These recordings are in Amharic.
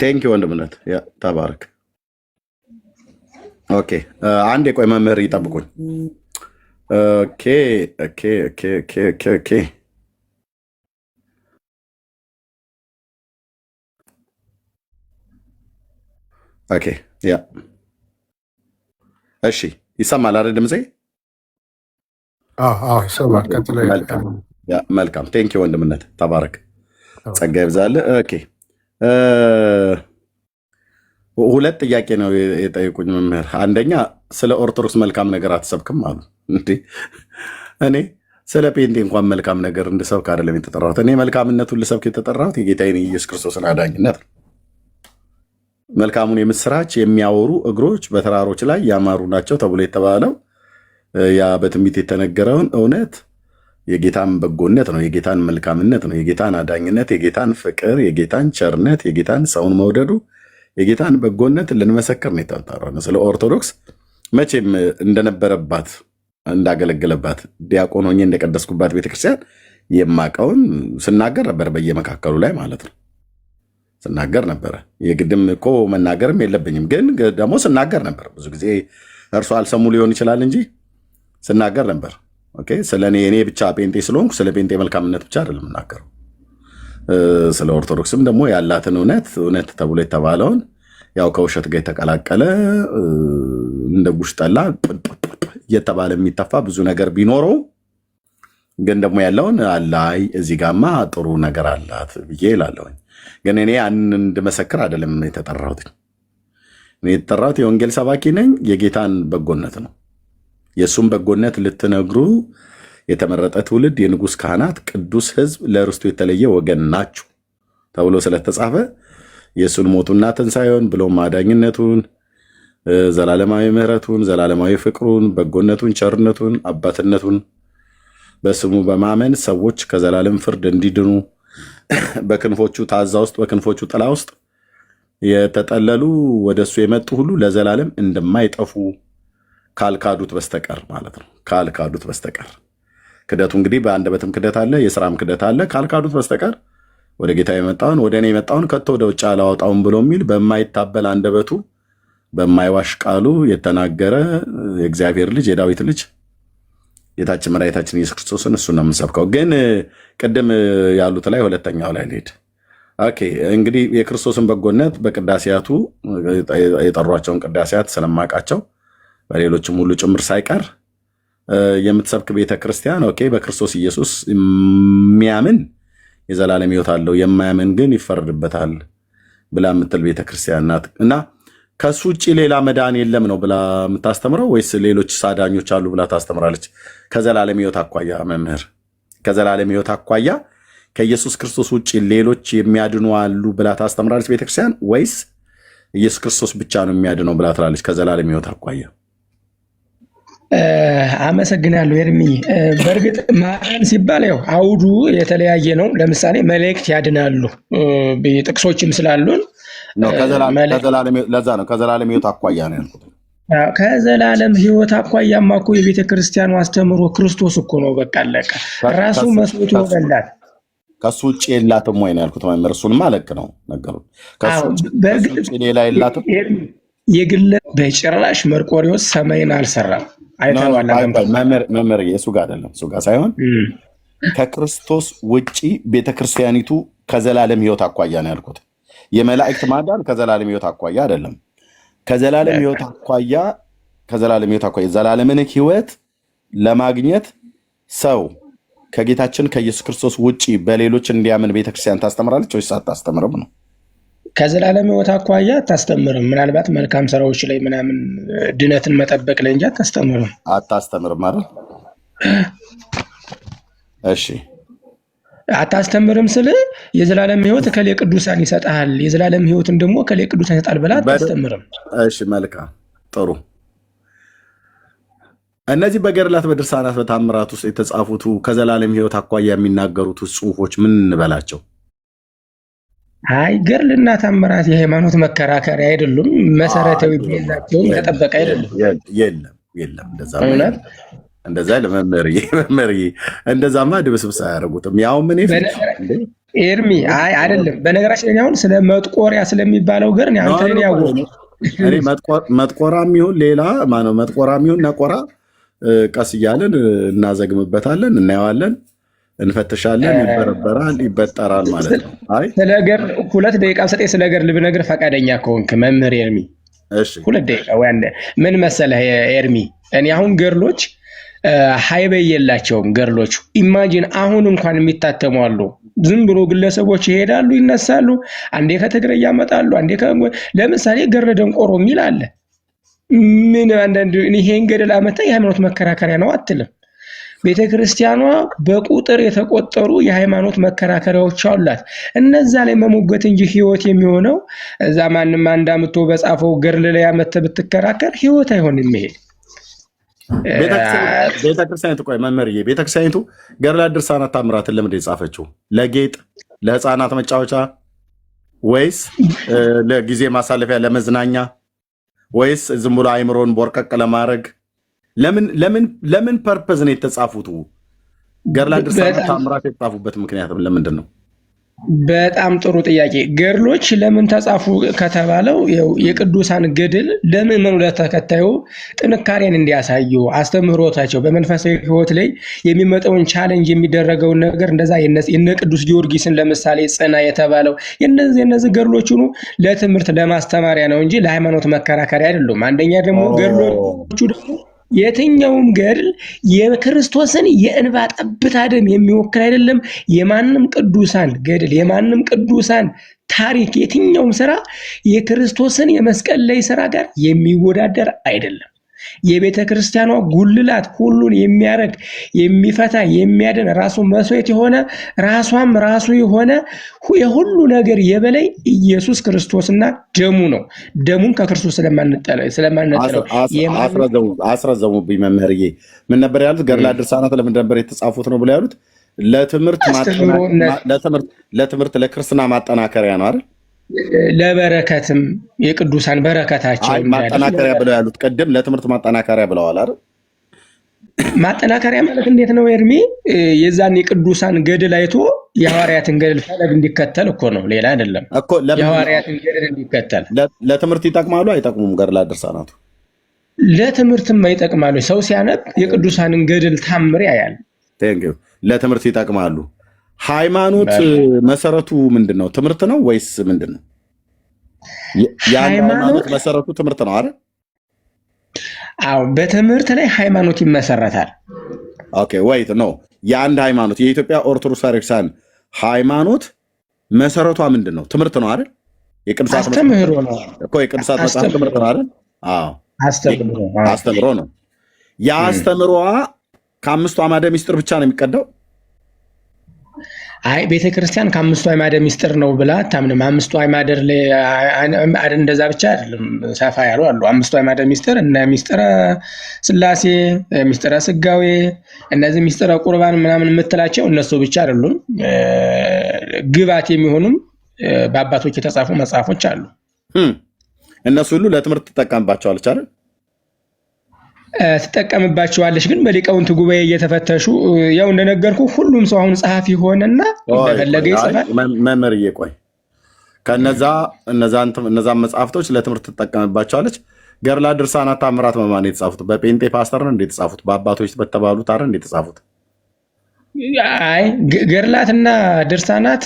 ቴንክ ዩ ወንድምነት ተባረክ። ኦኬ አንድ የቆይ መምህር ይጠብቁኝ። ኦኬ ኦኬ ኦኬ ኦኬ ኦኬ ኦኬ ኦኬ ያ እሺ፣ ይሰማል አይደል ድምጼ? ይሰማል። ቀጥሎ። መልካም ቴንክ ዩ ወንድምነት ተባረክ፣ ጸጋ ይብዛልህ። ኦኬ ሁለት ጥያቄ ነው የጠየቁኝ መምህር። አንደኛ ስለ ኦርቶዶክስ መልካም ነገር አትሰብክም አሉ። እንዴ እኔ ስለ ጴንጤ እንኳን መልካም ነገር እንድሰብክ አይደለም የተጠራሁት። እኔ መልካምነቱን ልሰብክ የተጠራሁት የጌታዬን የኢየሱስ ክርስቶስን አዳኝነት ነው። መልካሙን የምስራች የሚያወሩ እግሮች በተራሮች ላይ ያማሩ ናቸው ተብሎ የተባለው ያ በትንቢት የተነገረውን እውነት የጌታን በጎነት ነው፣ የጌታን መልካምነት ነው፣ የጌታን አዳኝነት፣ የጌታን ፍቅር፣ የጌታን ቸርነት፣ የጌታን ሰውን መውደዱ፣ የጌታን በጎነት ልንመሰክር ነው የተጠራነው። ስለ ኦርቶዶክስ መቼም እንደነበረባት እንዳገለገለባት ዲያቆን ሆኜ እንደቀደስኩባት ቤተክርስቲያን የማውቀውን ስናገር ነበር፣ በየመካከሉ ላይ ማለት ነው ስናገር ነበረ። የግድም እኮ መናገርም የለብኝም፣ ግን ደግሞ ስናገር ነበር። ብዙ ጊዜ እርሱ አልሰሙ ሊሆን ይችላል እንጂ ስናገር ነበር። ኦኬ ስለ እኔ ብቻ ጴንጤ ስለሆንኩ ስለ ጴንጤ መልካምነት ብቻ አይደለም የምናገረው። ስለ ኦርቶዶክስም ደግሞ ያላትን እውነት ተብሎ የተባለውን ያው ከውሸት ጋር የተቀላቀለ እንደ ጉሽ ጠላ እየተባለ የሚተፋ ብዙ ነገር ቢኖረው ግን ደግሞ ያለውን አላይ እዚህ ጋማ ጥሩ ነገር አላት ብዬ እላለሁኝ። ግን እኔ እንድመሰክር አይደለም የተጠራሁት። እኔ የተጠራሁት የወንጌል ሰባኪ ነኝ። የጌታን በጎነት ነው። የእሱም በጎነት ልትነግሩ የተመረጠ ትውልድ፣ የንጉሥ ካህናት፣ ቅዱስ ሕዝብ፣ ለርስቱ የተለየ ወገን ናችሁ ተብሎ ስለተጻፈ የእሱን ሞቱና ትንሣኤውን ብሎም አዳኝነቱን፣ ዘላለማዊ ምሕረቱን፣ ዘላለማዊ ፍቅሩን፣ በጎነቱን፣ ቸርነቱን፣ አባትነቱን በስሙ በማመን ሰዎች ከዘላለም ፍርድ እንዲድኑ በክንፎቹ ታዛ ውስጥ በክንፎቹ ጥላ ውስጥ የተጠለሉ ወደሱ የመጡ ሁሉ ለዘላለም እንደማይጠፉ ካልካዱት በስተቀር ማለት ነው። ካልካዱት በስተቀር ክደቱ እንግዲህ በአንደበትም ክደት አለ፣ የስራም ክደት አለ። ካልካዱት በስተቀር ወደ ጌታ የመጣውን ወደ እኔ የመጣውን ከቶ ወደ ውጭ አላወጣውም ብሎ የሚል በማይታበል አንደበቱ በማይዋሽ ቃሉ የተናገረ የእግዚአብሔር ልጅ የዳዊት ልጅ ጌታችን መድኃኒታችን ኢየሱስ ክርስቶስን እሱን ነው የምንሰብከው። ግን ቅድም ያሉት ላይ ሁለተኛው ላይ ልሄድ። ኦኬ እንግዲህ የክርስቶስን በጎነት በቅዳሴያቱ የጠሯቸውን ቅዳሴያት ስለማውቃቸው በሌሎችም ሁሉ ጭምር ሳይቀር የምትሰብክ ቤተክርስቲያን ኦኬ በክርስቶስ ኢየሱስ የሚያምን የዘላለም ሕይወት አለው፣ የማያምን ግን ይፈረድበታል ብላ የምትል ቤተክርስቲያን ናት። እና ከሱ ውጭ ሌላ መዳን የለም ነው ብላ የምታስተምረው ወይስ ሌሎች ሳዳኞች አሉ ብላ ታስተምራለች? ከዘላለም ሕይወት አኳያ መምህር፣ ከዘላለም ሕይወት አኳያ ከኢየሱስ ክርስቶስ ውጭ ሌሎች የሚያድኑ አሉ ብላ ታስተምራለች ቤተክርስቲያን ወይስ ኢየሱስ ክርስቶስ ብቻ ነው የሚያድነው ብላ ትላለች? ከዘላለም ሕይወት አኳያ አመሰግናለሁ ኤርሚ። በእርግጥ ማዳን ሲባል ያው አውዱ የተለያየ ነው። ለምሳሌ መላእክት ያድናሉ ጥቅሶችም ስላሉን ለዛ ነው ከዘላለም ሕይወት አኳያ ነው ያልኩት። ከዘላለም ሕይወት አኳያማ እኮ የቤተ ክርስቲያኑ አስተምሮ ክርስቶስ እኮ ነው። በቃ አለቀ። ራሱ መስዋዕት ይሆናል። ከሱ ውጭ የላትም ወይ ነው ያልኩት መምህር። እሱንማ ልክ ነው ነገሩ። ከሱ ውጭ ሌላ የላትም። የግለ በጭራሽ መርቆሪዎስ ሰማይን አልሰራም። አይተዋል መምህር። እሱ ጋር አይደለም፣ እሱ ጋር ሳይሆን ከክርስቶስ ውጭ ቤተክርስቲያኒቱ ከዘላለም ሕይወት አኳያ ነው ያልኩት። የመላእክት ማዳን ከዘላለም ሕይወት አኳያ አይደለም። ከዘላለም ሕይወት አኳያ ዘላለምን ሕይወት ለማግኘት ሰው ከጌታችን ከኢየሱስ ክርስቶስ ውጭ በሌሎች እንዲያምን ቤተክርስቲያን ታስተምራለች ወይስ አታስተምርም ነው? ከዘላለም ሕይወት አኳያ አታስተምርም። ምናልባት መልካም ስራዎች ላይ ምናምን ድነትን መጠበቅ ላይ እንጂ አታስተምርም አይደል? እሺ አታስተምርም ስለ የዘላለም ሕይወት ከሌ ቅዱሳን ይሰጣል፣ የዘላለም ሕይወትን ደግሞ ከሌ ቅዱሳን ይሰጣል ብላ አታስተምርም። እሺ መልካም ጥሩ። እነዚህ በገድላት በድርሳናት በታምራት ውስጥ የተጻፉት ከዘላለም ሕይወት አኳያ የሚናገሩት ጽሑፎች ምን እንበላቸው? አይ ገድልና ታምራት የሃይማኖት መከራከሪያ አይደሉም። መሰረታዊ ብላቸውም ተጠበቀ አይደለም። የለም እንደዛ ለመምህር እንደዛማ ድብስብስ አያደርጉትም። ያው ምን ኤርሚ አይ አይደለም። በነገራችን ላይ አሁን ስለ መጥቆሪያ ስለሚባለው ገር ነው አንተ ላይ ያወቁ እኔ መጥቆራም ይሁን ሌላ ማነው መጥቆራም ይሁን ነቆራ ቀስ እያለን እናዘግምበታለን፣ እናየዋለን፣ እንፈትሻለን፣ ይበረበራል፣ ይበጠራል ማለት ነው። አይ ስለ ገር 2 ደቂቃ ሰጠኝ። ስለ ገር ልብነግር ፈቃደኛ ከሆንክ መምህር ኤርሚ። እሺ 2 ደቂቃ ወይ አንዴ። ምን መሰለህ ኤርሚ፣ እኔ አሁን ገርሎች ሃይበይ የላቸውም ገርሎቹ። ኢማጂን አሁን እንኳን የሚታተሙ አሉ። ዝም ብሎ ግለሰቦች ይሄዳሉ፣ ይነሳሉ፣ አንዴ ከትግራይ ያመጣሉ፣ አንዴ ለምሳሌ ገር ደንቆሮ የሚል አለ። ምን አንዳንድ ይሄን ገደል አመጣ የሃይማኖት መከራከሪያ ነው አትልም። ቤተክርስቲያኗ በቁጥር የተቆጠሩ የሃይማኖት መከራከሪያዎች አሏት። እነዛ ላይ መሞገት እንጂ ህይወት የሚሆነው እዛ ማንም አንድ አምጥቶ በጻፈው ገርል ላይ አመጣ ብትከራከር ህይወት አይሆንም። ይሄ ቤተክርስቲያኒቱ ቆይ መምህርዬ፣ ቤተክርስቲያኒቱ ገድለ ድርሳናት ታምራትን ለምንድን የጻፈችው? ለጌጥ ለህፃናት መጫወቻ ወይስ ለጊዜ ማሳለፊያ ለመዝናኛ ወይስ ዝም ብሎ አይምሮን ቦርቀቅ ለማድረግ? ለምን ፐርፐዝ ነው የተጻፉት? ገድለ ድርሳናት ታምራት የተጻፉበት ምክንያት ለምንድን ነው? በጣም ጥሩ ጥያቄ። ገድሎች ለምን ተጻፉ ከተባለው የቅዱሳን ገድል ለምዕመኑ ለተከታዩ ጥንካሬን እንዲያሳዩ አስተምህሮታቸው በመንፈሳዊ ህይወት ላይ የሚመጣውን ቻሌንጅ የሚደረገውን ነገር እንደዛ የነ ቅዱስ ጊዮርጊስን ለምሳሌ ጽና የተባለው የነዚህ ገድሎች ሁሉ ለትምህርት ለማስተማሪያ ነው እንጂ ለሃይማኖት መከራከሪያ አይደሉም። አንደኛ ደግሞ ገድሎቹ ደግሞ የትኛውም ገድል የክርስቶስን የእንባ ጠብታ ደም የሚወክል አይደለም። የማንም ቅዱሳን ገድል የማንም ቅዱሳን ታሪክ የትኛውም ስራ የክርስቶስን የመስቀል ላይ ስራ ጋር የሚወዳደር አይደለም። የቤተ ክርስቲያኗ ጉልላት ሁሉን የሚያረግ የሚፈታ የሚያድን ራሱ መስዋዕት የሆነ ራሷም ራሱ የሆነ የሁሉ ነገር የበላይ ኢየሱስ ክርስቶስና ደሙ ነው። ደሙን ከክርስቶስ ስለማንጠለው አስረዘሙብኝ መምህርዬ። ምን ነበር ያሉት? ገድለ ድርሳናት ለምን ነበር የተጻፉት ነው ብለው ያሉት? ለትምህርት ለክርስትና ማጠናከሪያ ነው አይደል? ለበረከትም የቅዱሳን በረከታቸው ማጠናከሪያ ብለው ያሉት ቅድም ለትምህርት ማጠናከሪያ ብለዋል አይደል? ማጠናከሪያ ማለት እንዴት ነው ኤርሚ? የዛን የቅዱሳን ገድል አይቶ የሐዋርያትን ገድል ፈለግ እንዲከተል እኮ ነው፣ ሌላ አይደለም እኮ። የሐዋርያትን ገድል እንዲከተል ለትምህርት ይጠቅማሉ አይጠቅሙም? ገድለ ድርሳናቱ ለትምህርትም ይጠቅማሉ። ሰው ሲያነብ የቅዱሳንን ገድል ታምር ያያል። ለትምህርት ይጠቅማሉ። ሃይማኖት መሰረቱ ምንድን ነው? ትምህርት ነው ወይስ ምንድን ነው? የሃይማኖት መሰረቱ ትምህርት ነው አይደል? አዎ፣ በትምህርት ላይ ሃይማኖት ይመሰረታል። ኦኬ ወይት ነው። የአንድ ሃይማኖት የኢትዮጵያ ኦርቶዶክስ ቤተክርስቲያን ሃይማኖት መሰረቷ ምንድን ነው? ትምህርት ነው አይደል? የቅዱሳት አስተምህሮ ነው እኮ። የቅዱሳት መጽሐፍ ትምህርት ነው አይደል? አዎ፣ አስተምህሮ ነው። የአስተምህሮዋ ከአምስቱ አዕማደ ምስጢር ብቻ ነው የሚቀዳው? አይ ቤተክርስቲያን ከአምስቱ አዕማደ ምስጢር ነው ብላ አታምንም። አምስቱ አዕማደ እንደዛ ብቻ አይደለም፣ ሰፋ ያሉ አሉ። አምስቱ አዕማደ ምስጢር እነ ምስጢረ ሥላሴ፣ ምስጢረ ሥጋዌ፣ እነዚህ ምስጢረ ቁርባን ምናምን የምትላቸው እነሱ ብቻ አይደሉም። ግባት የሚሆኑም በአባቶች የተጻፉ መጽሐፎች አሉ። እነሱ ሁሉ ለትምህርት ትጠቀምባቸዋለች አይደል? ትጠቀምባቸዋለች፣ ግን በሊቃውንት ጉባኤ እየተፈተሹ ያው እንደነገርኩ ሁሉም ሰው አሁን ጸሐፊ ሆነና እንደፈለገ ይጽፋል። መምህርዬ ቆይ፣ እነዛ መጽሐፍቶች ለትምህርት ትጠቀምባቸዋለች። ገድለ ድርሳናት ታምራት በማን የተጻፉት? በጴንጤ ፓስተር ነው እንዴ የተጻፉት? በአባቶች በተባሉት አይደል እንዴ የተጻፉት? አይ ገድላትና ድርሳናት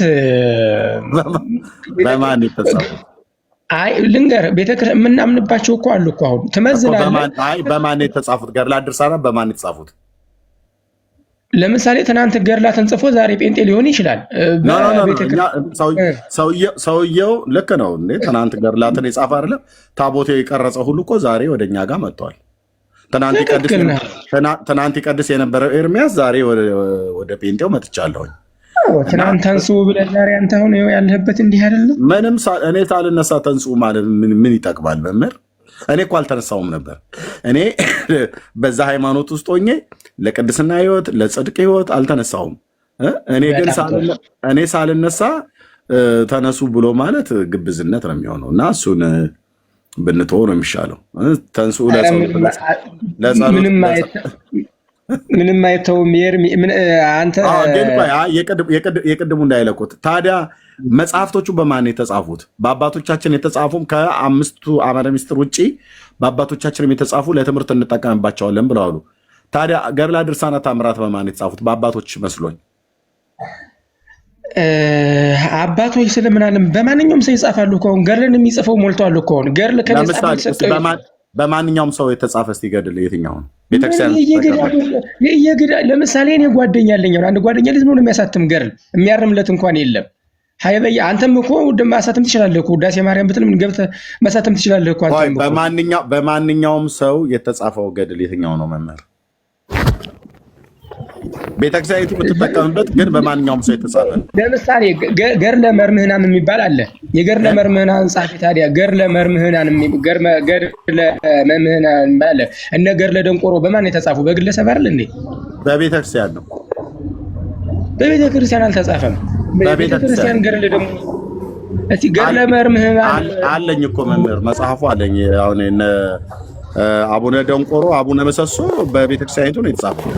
በማን የተጻፉት? አይ ልንገር፣ ቤተክርስቲያን የምናምንባቸው እኮ አሉ እኮ። አሁን ትመዝናለህ። አይ በማን የተጻፉት? ገድለ ድርሳናት በማን የተጻፉት? ለምሳሌ ትናንት ገድላትን ጽፎ ዛሬ ጴንጤ ሊሆን ይችላል። ሰውየው ልክ ነው እንዴ? ትናንት ገድላትን የጻፈ አይደለም ታቦቴ የቀረጸ ሁሉ እኮ ዛሬ ወደኛ ጋር መጥቷል። ትናንት ይቀድስ የነበረው ኤርሚያስ ዛሬ ወደ ጴንጤው መጥቻለሁኝ። ትናንት ተንሱ ብለህ ዛሬ አንተ አሁን ያለህበት እንዲህ አይደለም። ምንም እኔ ሳልነሳ ተንሱ ማለት ምን ይጠቅማል መምህር? እኔ እኮ አልተነሳውም ነበር። እኔ በዛ ሃይማኖት ውስጥ ሆኜ ለቅድስና ህይወት ለጽድቅ ህይወት አልተነሳውም። እኔ ግን ሳልነሳ ተነሱ ብሎ ማለት ግብዝነት ነው የሚሆነው እና እሱን ብንተወው ነው የሚሻለው። ተንሱ ምንም አይተውም። አንተ ግን የቅድሙ እንዳይለቁት ታዲያ መጽሐፍቶቹ በማን የተጻፉት? በአባቶቻችን የተጻፉም ከ5ቱ አዕማደ ምስጢር ውጭ በአባቶቻችንም የተጻፉ ለትምህርት እንጠቀምባቸዋለን ብለዋሉ። ታዲያ ገድላ ድርሳናት ተአምራት በማን የተጻፉት? በአባቶች መስሎኝ። አባቶች ስለምናለም በማንኛውም ሰው ይጻፋሉ እኮ። ገድልን የሚጽፈው ሞልቷል እኮ። ገድል በማንኛውም ሰው የተጻፈ እስቲ ገድል የትኛው ነው? ለምሳሌ እኔ ጓደኛ አለኝ። አንድ ጓደኛ ልጅ ነው የሚያሳትም ገድል የሚያርምለት እንኳን የለም። አንተም እኮ ማሳተም ትችላለህ እኮ። ውዳሴ ማርያም ብትል ምን ገብተህ ማሳተም ትችላለህ እኮ። በማንኛውም ሰው የተጻፈው ገድል የትኛው ነው መምህር? ቤተክርስቲያኒቱ የምትጠቀምበት ግን በማንኛውም ሰው የተጻፈ ነው። ለምሳሌ ገድለ መርምህናን የሚባል አለ። የገድለ መርምህናን ጻፊ ታዲያ ገድለ መርምህናን አለ። እነ ገድለ ደንቆሮ በማን የተጻፉ? በግለሰብ አይደል እንዴ? በቤተክርስቲያን ነው። በቤተክርስቲያን አልተጻፈም። በቤተክርስቲያን ገድለ ደግሞ እስቲ ገድለ መርምህናን አለኝ እኮ መምህር፣ መጽሐፉ አለኝ። አሁን እነ አቡነ ደንቆሮ አቡነ መሰሶ በቤተክርስቲያኒቱ ነው የተጻፈው።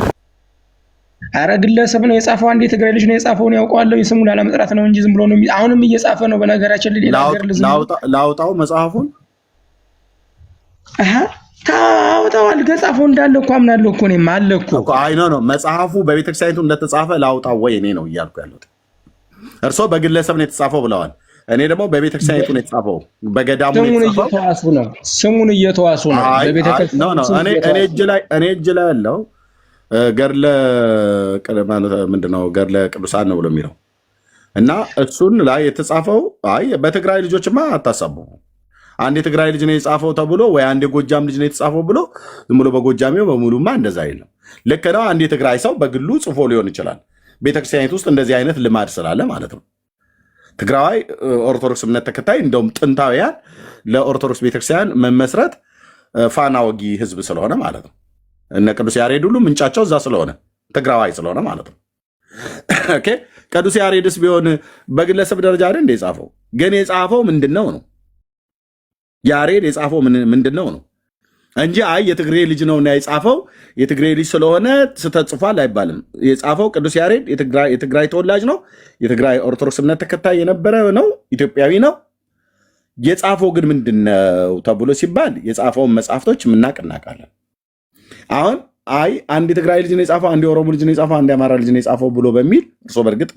አረ ግለሰብ ነው የጻፈው። አንድ የትግራይ ልጅ ነው የጻፈው። ነው ያውቀዋለሁ። ስሙን ላለመጥራት ነው እንጂ ዝም ብሎ ነው። አሁንም እየጻፈ ነው። በነገራችን ሌላ ነገር ላውጣው መጽሐፉን ታውጣዋል። ከጻፈው እንዳለ እኮ አምናለሁ እኮ እኔም አለ እኮ። አይ ነው መጽሐፉ በቤተክርስቲያኒቱ እንደተጻፈ ላውጣው ወይ እኔ ነው እያልኩ ያለሁት። እርስዎ በግለሰብ ነው የተጻፈው ብለዋል። እኔ ደግሞ በቤተክርስቲያኒቱ ነው የተጻፈው። በገዳሙ ነው የተጻፈው። ስሙን እየተዋሱ ነው። እኔ እጅ ላይ ያለው ገድለ ምንድነው? ገድለ ቅዱሳን ነው ብሎ የሚለው እና እሱን ላይ የተጻፈው አይ በትግራይ ልጆችማ አታሳቡ። አንድ የትግራይ ልጅ ነው የጻፈው ተብሎ ወይ አንድ የጎጃም ልጅ ነው የተጻፈው ብሎ ዝም ብሎ በጎጃሜው በሙሉማ እንደዛ የለም። ልክ ነው። አንድ የትግራይ ሰው በግሉ ጽፎ ሊሆን ይችላል። ቤተክርስቲያኒት ውስጥ እንደዚህ አይነት ልማድ ስላለ ማለት ነው። ትግራዋይ ኦርቶዶክስ እምነት ተከታይ እንደውም ጥንታውያን ለኦርቶዶክስ ቤተክርስቲያን መመስረት ፋና ወጊ ህዝብ ስለሆነ ማለት ነው። እነ ቅዱስ ያሬድ ሁሉ ምንጫቸው እዛ ስለሆነ ትግራዋይ ስለሆነ ማለት ነው። ኦኬ ቅዱስ ያሬድስ ቢሆን በግለሰብ ደረጃ አይደል እንደ የጻፈው? ግን የጻፈው ምንድነው ነው? ያሬድ የጻፈው ምንድነው ነው እንጂ አይ የትግሬ ልጅ ነውና የጻፈው የትግሬ ልጅ ስለሆነ ተጽፏል አይባልም። የጻፈው ቅዱስ ያሬድ የትግራይ ተወላጅ ነው። የትግራይ ኦርቶዶክስ እምነት ተከታይ የነበረ ነው። ኢትዮጵያዊ ነው። የጻፈው ግን ምንድነው ተብሎ ሲባል የጻፈውን መጽሐፍቶች እናውቃለን። አሁን አይ አንድ የትግራይ ልጅ ነው የጻፈው፣ አንድ የኦሮሞ ልጅ ነው የጻፈው፣ አንድ የአማራ ልጅ ነው የጻፈው ብሎ በሚል እርሶ በእርግጥ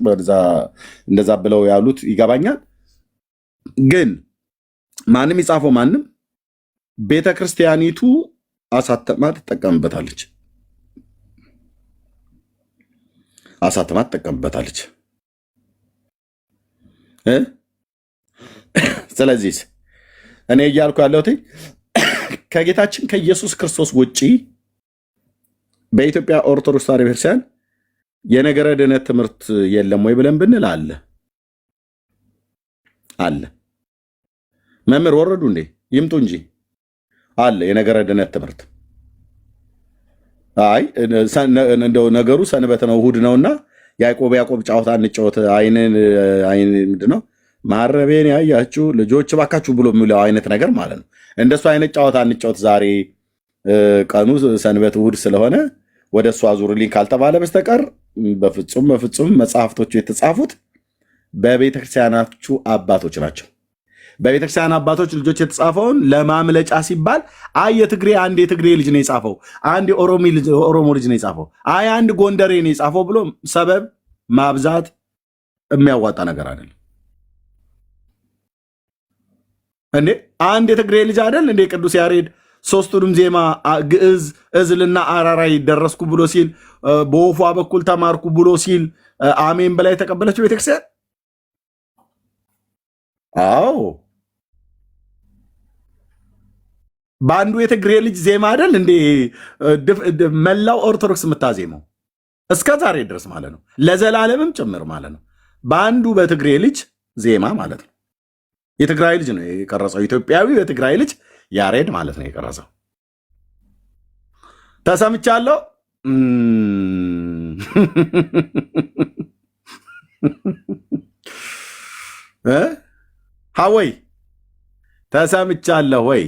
እንደዛ ብለው ያሉት ይገባኛል። ግን ማንም የጻፈው ማንም ቤተ ክርስቲያኒቱ አሳተማ ትጠቀምበታለች። ስለዚህ እኔ እያልኩ ያለሁት ከጌታችን ከኢየሱስ ክርስቶስ ውጭ በኢትዮጵያ ኦርቶዶክስ ተዋሕዶ ቤተክርስቲያን የነገረ ድነት ትምህርት የለም ወይ ብለን ብንል አለ። መምህር ወረዱ እንዴ? ይምጡ እንጂ አለ የነገረ ድነት ትምህርት። አይ እንደው ነገሩ ሰንበት ነው እሑድ ነውና ያዕቆብ ጨዋታ እንጫወት አይን ምንድን ነው ማረቤን ያያችሁ ልጆች ባካችሁ ብሎ የሚለው አይነት ነገር ማለት ነው። እንደሱ አይነት ጨዋታ እንጫወት ዛሬ ቀኑ ሰንበት እሑድ ስለሆነ ወደ እሱ አዙርልኝ ካልተባለ በስተቀር በፍጹም መጽሐፍቶቹ የተጻፉት በቤተክርስቲያናችሁ አባቶች ናቸው። በቤተክርስቲያን አባቶች ልጆች የተጻፈውን ለማምለጫ ሲባል አይ አንድ የትግሬ ልጅ ነው የጻፈው፣ አንድ የኦሮሞ ልጅ ነው የጻፈው፣ አይ አንድ ጎንደሬ ነው የጻፈው ብሎ ሰበብ ማብዛት የሚያዋጣ ነገር አይደለም። እንዴ አንድ የትግሬ ልጅ አይደል እንዴ ቅዱስ ያሬድ ሶስቱንም ዜማ ግዕዝ፣ እዝልና አራራይ ደረስኩ ብሎ ሲል በወፏ በኩል ተማርኩ ብሎ ሲል አሜን በላይ የተቀበለችው ቤተክርስቲያን? አዎ በአንዱ የትግሬ ልጅ ዜማ አይደል እንዴ መላው ኦርቶዶክስ የምታዜመው እስከ ዛሬ ድረስ ማለት ነው፣ ለዘላለምም ጭምር ማለት ነው። በአንዱ በትግሬ ልጅ ዜማ ማለት ነው። የትግራይ ልጅ ነው የቀረጸው፣ ኢትዮጵያዊ የትግራይ ልጅ ያሬድ ማለት ነው የቀረጸው። ተሰምቻለሁ። ሀወይ ተሰምቻለሁ ወይ?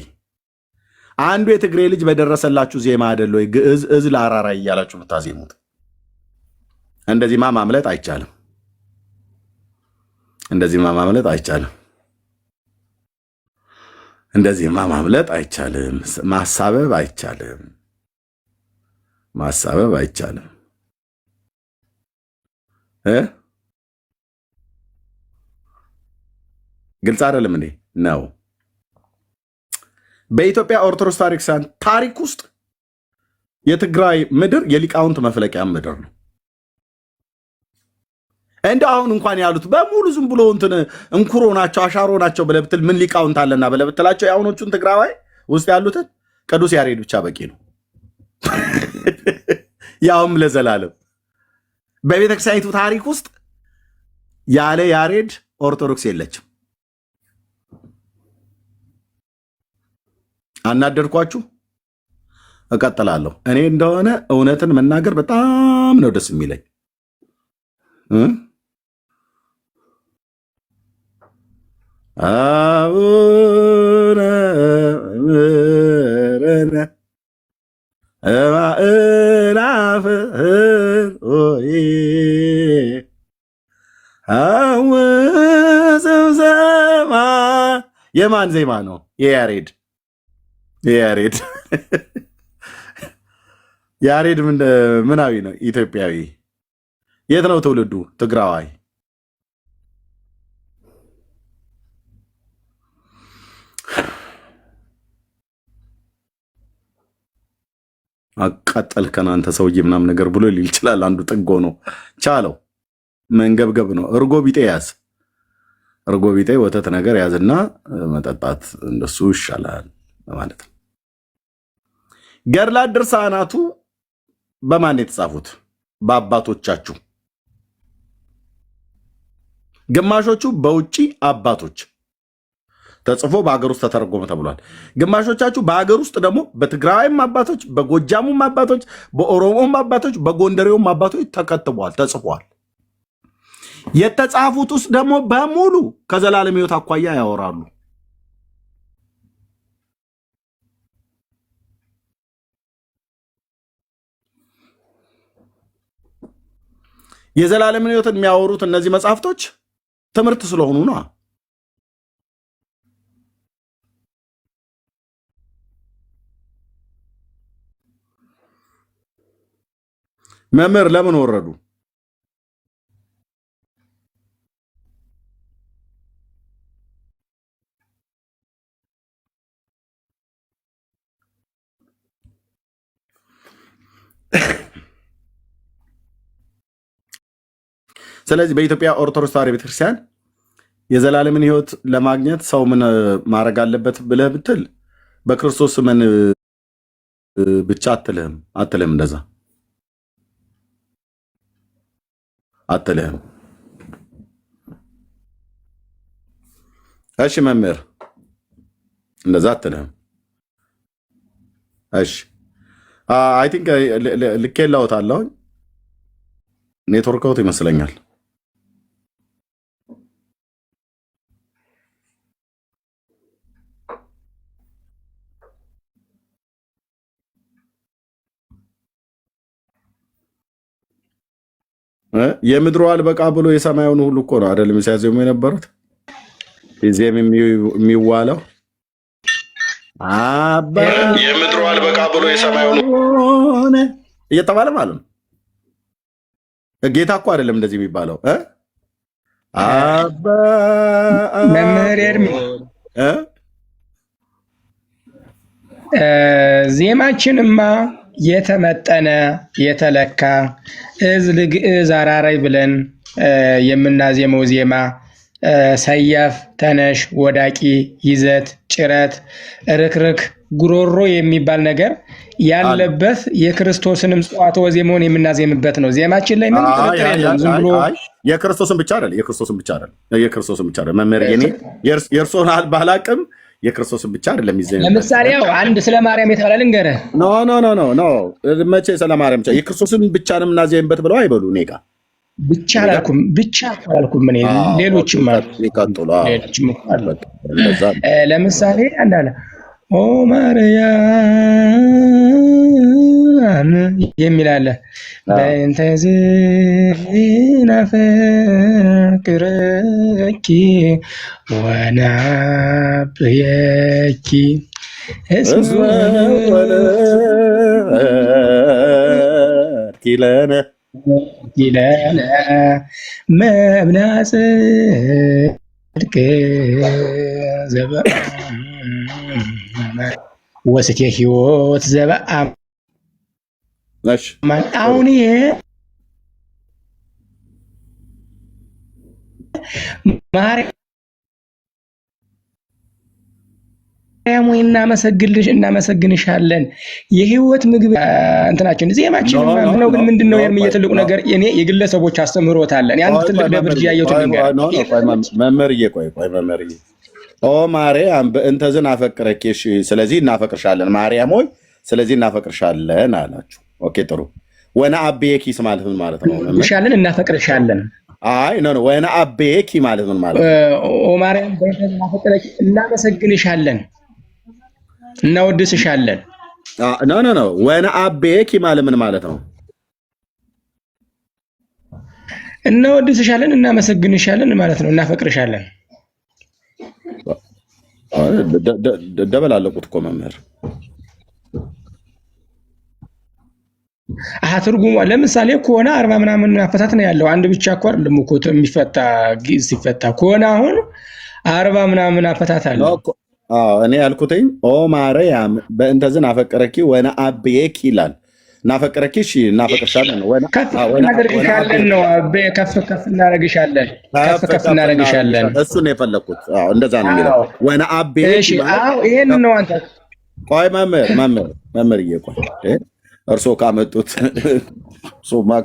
አንዱ የትግሬ ልጅ በደረሰላችሁ ዜማ አይደለ ወይ ግዕዝ እዝ ለአራራይ እያላችሁ ብታዜሙት? እንደዚህማ ማምለጥ አይቻልም። እንደዚህማ ማምለጥ አይቻልም። እንደዚህማ ማምለጥ አይቻልም። ማሳበብ አይቻልም። ማሳበብ አይቻልም። ግልጽ አይደለም እንዴ? ነው። በኢትዮጵያ ኦርቶዶክስ ታሪክ ውስጥ የትግራይ ምድር የሊቃውንት መፍለቂያ ምድር ነው። እንደ አሁን እንኳን ያሉት በሙሉ ዝም ብሎ እንትን እንኩሮ ናቸው አሻሮ ናቸው ብለህ ብትል ምን ሊቃውንት አለና ብለህ ብትላቸው የአሁኖቹን ትግራዋይ ውስጥ ያሉትን ቅዱስ ያሬድ ብቻ በቂ ነው። ያውም ለዘላለም በቤተክርስቲያኒቱ ታሪክ ውስጥ ያለ ያሬድ ኦርቶዶክስ የለችም። አናደድኳችሁ? እቀጥላለሁ። እኔ እንደሆነ እውነትን መናገር በጣም ነው ደስ የሚለኝ። አቡነ ምረነ እማእላፍ ሆይ አወፅም ዘማ የማን ዜማ ነው? የያሬድ የያሬድ ያሬድ ምናዊ ነው? ኢትዮጵያዊ። የት ነው ትውልዱ? ትግራዋይ። አቃጠልከን አንተ ሰውዬ ምናምን ነገር ብሎ ሊል ይችላል። አንዱ ጥጎ ነው ቻለው። መንገብገብ ነው። እርጎ ቢጤ ያዝ፣ እርጎ ቢጤ ወተት ነገር ያዝና መጠጣት እንደሱ ይሻላል ማለት ነው። ገድላት ድርሳናቱ በማን የተጻፉት? በአባቶቻችሁ። ግማሾቹ በውጪ አባቶች ተጽፎ በሀገር ውስጥ ተተረጎመ ተብሏል። ግማሾቻችሁ በሀገር ውስጥ ደግሞ በትግራይም አባቶች፣ በጎጃሙም አባቶች፣ በኦሮሞም አባቶች፣ በጎንደሬውም አባቶች ተከትቧል፣ ተጽፏል። የተጻፉት ውስጥ ደግሞ በሙሉ ከዘላለም ሕይወት አኳያ ያወራሉ። የዘላለምን ሕይወትን የሚያወሩት እነዚህ መጽሐፍቶች ትምህርት ስለሆኑ ነው። መምህር ለምን ወረዱ? ስለዚህ በኢትዮጵያ ኦርቶዶክስ ተዋሕዶ ቤተክርስቲያን የዘላለምን ሕይወት ለማግኘት ሰው ምን ማድረግ አለበት ብለህ ብትል በክርስቶስ ምን ብቻ አትልህም። እንደዛ አትልህም። እሺ መምህር እንደዛ አትልህም። እሺ አይ ቲንክ ልኬላዎታለሁ። ኔትወርክዎት ይመስለኛል። የምድሩ አልበቃ ብሎ የሰማዩን ሁሉ እኮ ነው አይደለም ሲያዜሙ የነበሩት። ዜም የሚዋለው የምድሩ አልበቃ ብሎ የሰማዩን እየተባለ ማለት ነው። ጌታ እኮ አይደለም እንደዚህ የሚባለው። መምህር ኤርሚ ዜማችንማ የተመጠነ የተለካ እዝል ግዕዝ አራራይ ብለን የምናዜመው ዜማ ሰያፍ፣ ተነሽ፣ ወዳቂ፣ ይዘት፣ ጭረት፣ ርክርክ፣ ጉሮሮ የሚባል ነገር ያለበት የክርስቶስንም ጽዋትወ ዜማውን የምናዜምበት ነው። ዜማችን ላይ ምን ጥርጥር የለም። ዝም ብሎ የክርስቶስን ብቻ አይደለም መምህር የእርሶን ባላቅም የክርስቶስን ብቻ አይደለም ይዘኝ። ለምሳሌ አንድ ስለ ማርያም የተባለ ልንገርህ። ኖ መቼ ስለ ማርያም ብቻ የክርስቶስን ብቻ ነው የምናዜምበት ብለው አይበሉ። እኔ ጋር ብቻ አላልኩም። እኔ ሌሎችም አሉ። ለምሳሌ አንዳለ ኦ ማርያም የሚል አለ። በእንተ ዝናፈቅረኪ ወናብየኪ እስመ ኪለነ ይለነ መብልዐ ጽድቅ ወስኬ ሕይወት ዘበአማን። አሁን ይሄ ማርያም ወይ እናመሰግንሻለን የህይወት ምግብ እንትናችን ዜማችን ነው። ግን ምንድነው የትልቁ ነገር እኔ የግለሰቦች አስተምህሮት አለ። እኔ አንድ ትልቅ ደብር ያየሁት መምህርዬ ቆይ መምህርዬ ኦ ማርያም በእንተ ዝናፈቅረኪ ስለዚህ እናፈቅርሻለን ማርያም ሆይ ስለዚህ እናፈቅርሻለን አላችሁ። ኦኬ ጥሩ። ወነአብየኪስ ማለት ምን ማለት ነው? እንሻለን እናፈቅርሻለን። አይ ኖ ወነአብየኪ ማለት ምን ማለት ነው? ኦ ማርያም በእንተ ዝናፈቅረኪ እናመሰግንሻለን እናወድስሻለን። ኖ ወነአብየኪ ማለት ምን ማለት ነው? እናወድስሻለን እናመሰግንሻለን ማለት ነው። እናፈቅርሻለን ደበላለቁት እኮ መምህር። ትርጉሙ ለምሳሌ ከሆነ 40 ምናምን አፈታት ነው ያለው። አንድ ብቻ እኮ አይደለም እኮ የሚፈታ ሲፈታ ከሆነ አሁን 40 ምናምን አፈታት አለ። እኔ ያልኩትኝ ኦ ማርያም በእንተ ዝናፈቅረኪ ወነአብየኪ ይላል። እናፈቅረኪ እሺ እናፈቅርሻለን ከፍ እናደርግሻለን ነው። ከፍ እናደርግሻለን ከፍ እናደርግሻለን። እሱ ነው የፈለኩት። እንደዛ ነው የሚለው ወነአብየኪ ማለት። ይሄን ነው አንተ ቆይ መምህር እየቆይ እርስዎ ካመጡት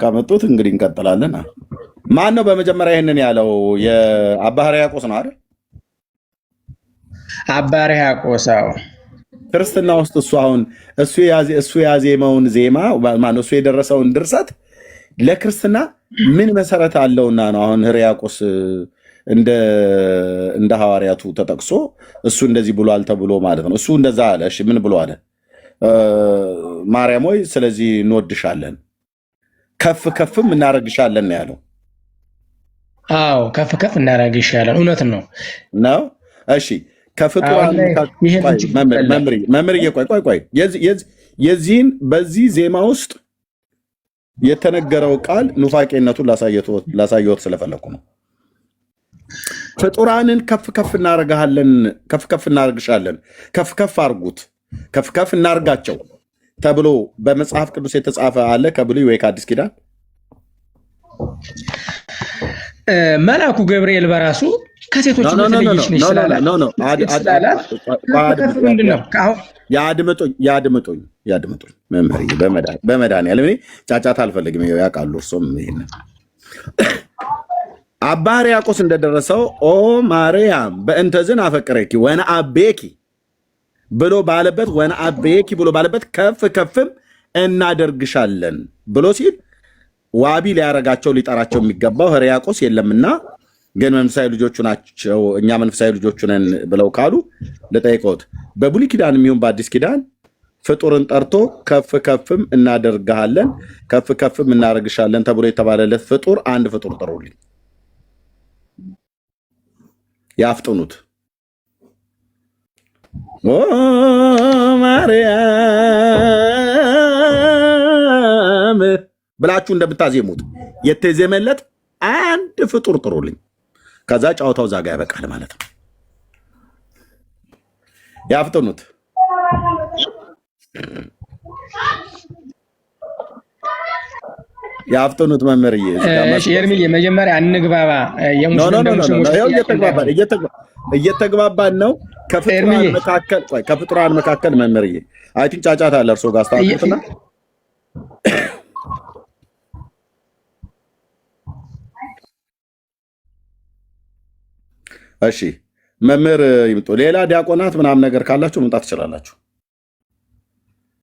ካመጡት እንግዲህ እንቀጥላለን። ማን ነው በመጀመሪያ ይሄንን ያለው? የአባ ሕርያቆስ ነው አይደል? አባ ሕርያቆስ ክርስትና ውስጥ እሱ ያዜመውን ዜማ ማነው እሱ የደረሰውን ድርሰት ለክርስትና ምን መሰረት አለውና ነው አሁን ሕርያቆስ እንደ ሐዋርያቱ ተጠቅሶ እሱ እንደዚህ ብሏል ተብሎ ማለት ነው? እሱ እንደዛ አለ። እሺ ምን ብሎ አለ? ማርያም ሆይ ስለዚህ እንወድሻለን ከፍ ከፍም እናረግሻለን ነው ያለው። አዎ ከፍ እናረግሻለን። እውነት ነው። እሺ ከፍጡራን መምህርዬ ቆይ የዚህን በዚህ ዜማ ውስጥ የተነገረው ቃል ኑፋቄነቱን ላሳየዎት ስለፈለኩ ነው። ፍጡራንን ከፍ እናረጋለን፣ ከፍ እናረግሻለን፣ ከፍ አርጉት፣ ከፍ እናርጋቸው ተብሎ በመጽሐፍ ቅዱስ የተጻፈ አለ ከብሉይ ወይ ከአዲስ ኪዳን? መልአኩ ገብርኤል በራሱ ከሴቶች ልጅ ነሽ ስላላት ያድምጡኝ መምህር በመድኃኒዓለም እኔ ጫጫታ አልፈልግም። ያውቃሉ እርሶም ይሄንን አባ ሕርያቆስ እንደደረሰው ኦ ማርያም በእንተ ዝናፈቅረኪ ወነአብየኪ ብሎ ባለበት ወነአብየኪ ብሎ ባለበት ከፍም እናደርግሻለን ብሎ ሲል ዋቢ ሊያረጋቸው ሊጠራቸው የሚገባው ሕርያቆስ የለምና ግን መንፈሳዊ ልጆቹ ናቸው እኛ መንፈሳዊ ልጆቹ ነን ብለው ካሉ ለጠይቆት በብሉይ ኪዳን የሚሆን በአዲስ ኪዳን ፍጡርን ጠርቶ ከፍም እናደርግሃለን ከፍም እናደርግሻለን ተብሎ የተባለለት ፍጡር አንድ ፍጡር ጥሩልኝ። ያፍጥኑት። ኦ ማርያም ብላችሁ እንደምታዜሙት የተዜመለት አንድ ፍጡር ጥሩልኝ። ከዛ ጨዋታው ዛጋ ያበቃል ማለት ነው። ያፍጥኑት። ያፍጥኑት መምህርዬ። ኤርሚዬ መጀመሪያ እንግባባ። እየተግባባን ነው። ከፍጡራን መካከል መምህርዬ አይ ቲንክ ጫጫታ አለ እርሶ ጋር አስተካክሉትና እሺ መምህር ይምጡ። ሌላ ዲያቆናት ምናምን ነገር ካላችሁ መምጣት ትችላላችሁ።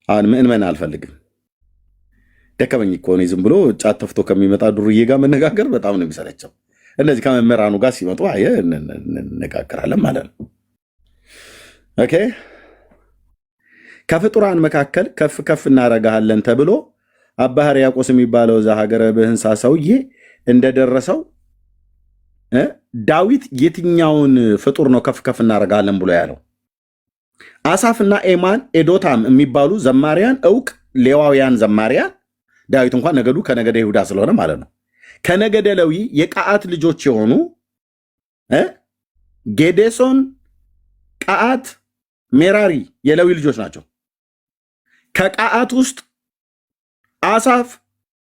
አሁን ምእመን አልፈልግም። ደከመኝ እኮ ነው። ዝም ብሎ ጫት ተፍቶ ከሚመጣ ዱርዬ ጋር መነጋገር በጣም ነው የሚሰለቸው። እነዚህ ከመምህራኑ ጋር ሲመጡ እንነጋገራለን ማለት ነው። ኦኬ ከፍጡራን መካከል ከፍ ከፍ እናረጋለን ተብሎ አባ ሕርያቆስ የሚባለው እዛ ሀገረ ብህንሳ ሰውዬ እንደደረሰው ዳዊት የትኛውን ፍጡር ነው ከፍ ከፍ እናረጋለን ብሎ ያለው? አሳፍና ኤማን ኤዶታም የሚባሉ ዘማሪያን፣ እውቅ ሌዋውያን ዘማሪያን፣ ዳዊት እንኳን ነገዱ ከነገደ ይሁዳ ስለሆነ ማለት ነው። ከነገደ ሌዊ የቀዓት ልጆች የሆኑ ጌዴሶን፣ ቀዓት፣ ሜራሪ የሌዊ ልጆች ናቸው። ከቀዓት ውስጥ አሳፍ፣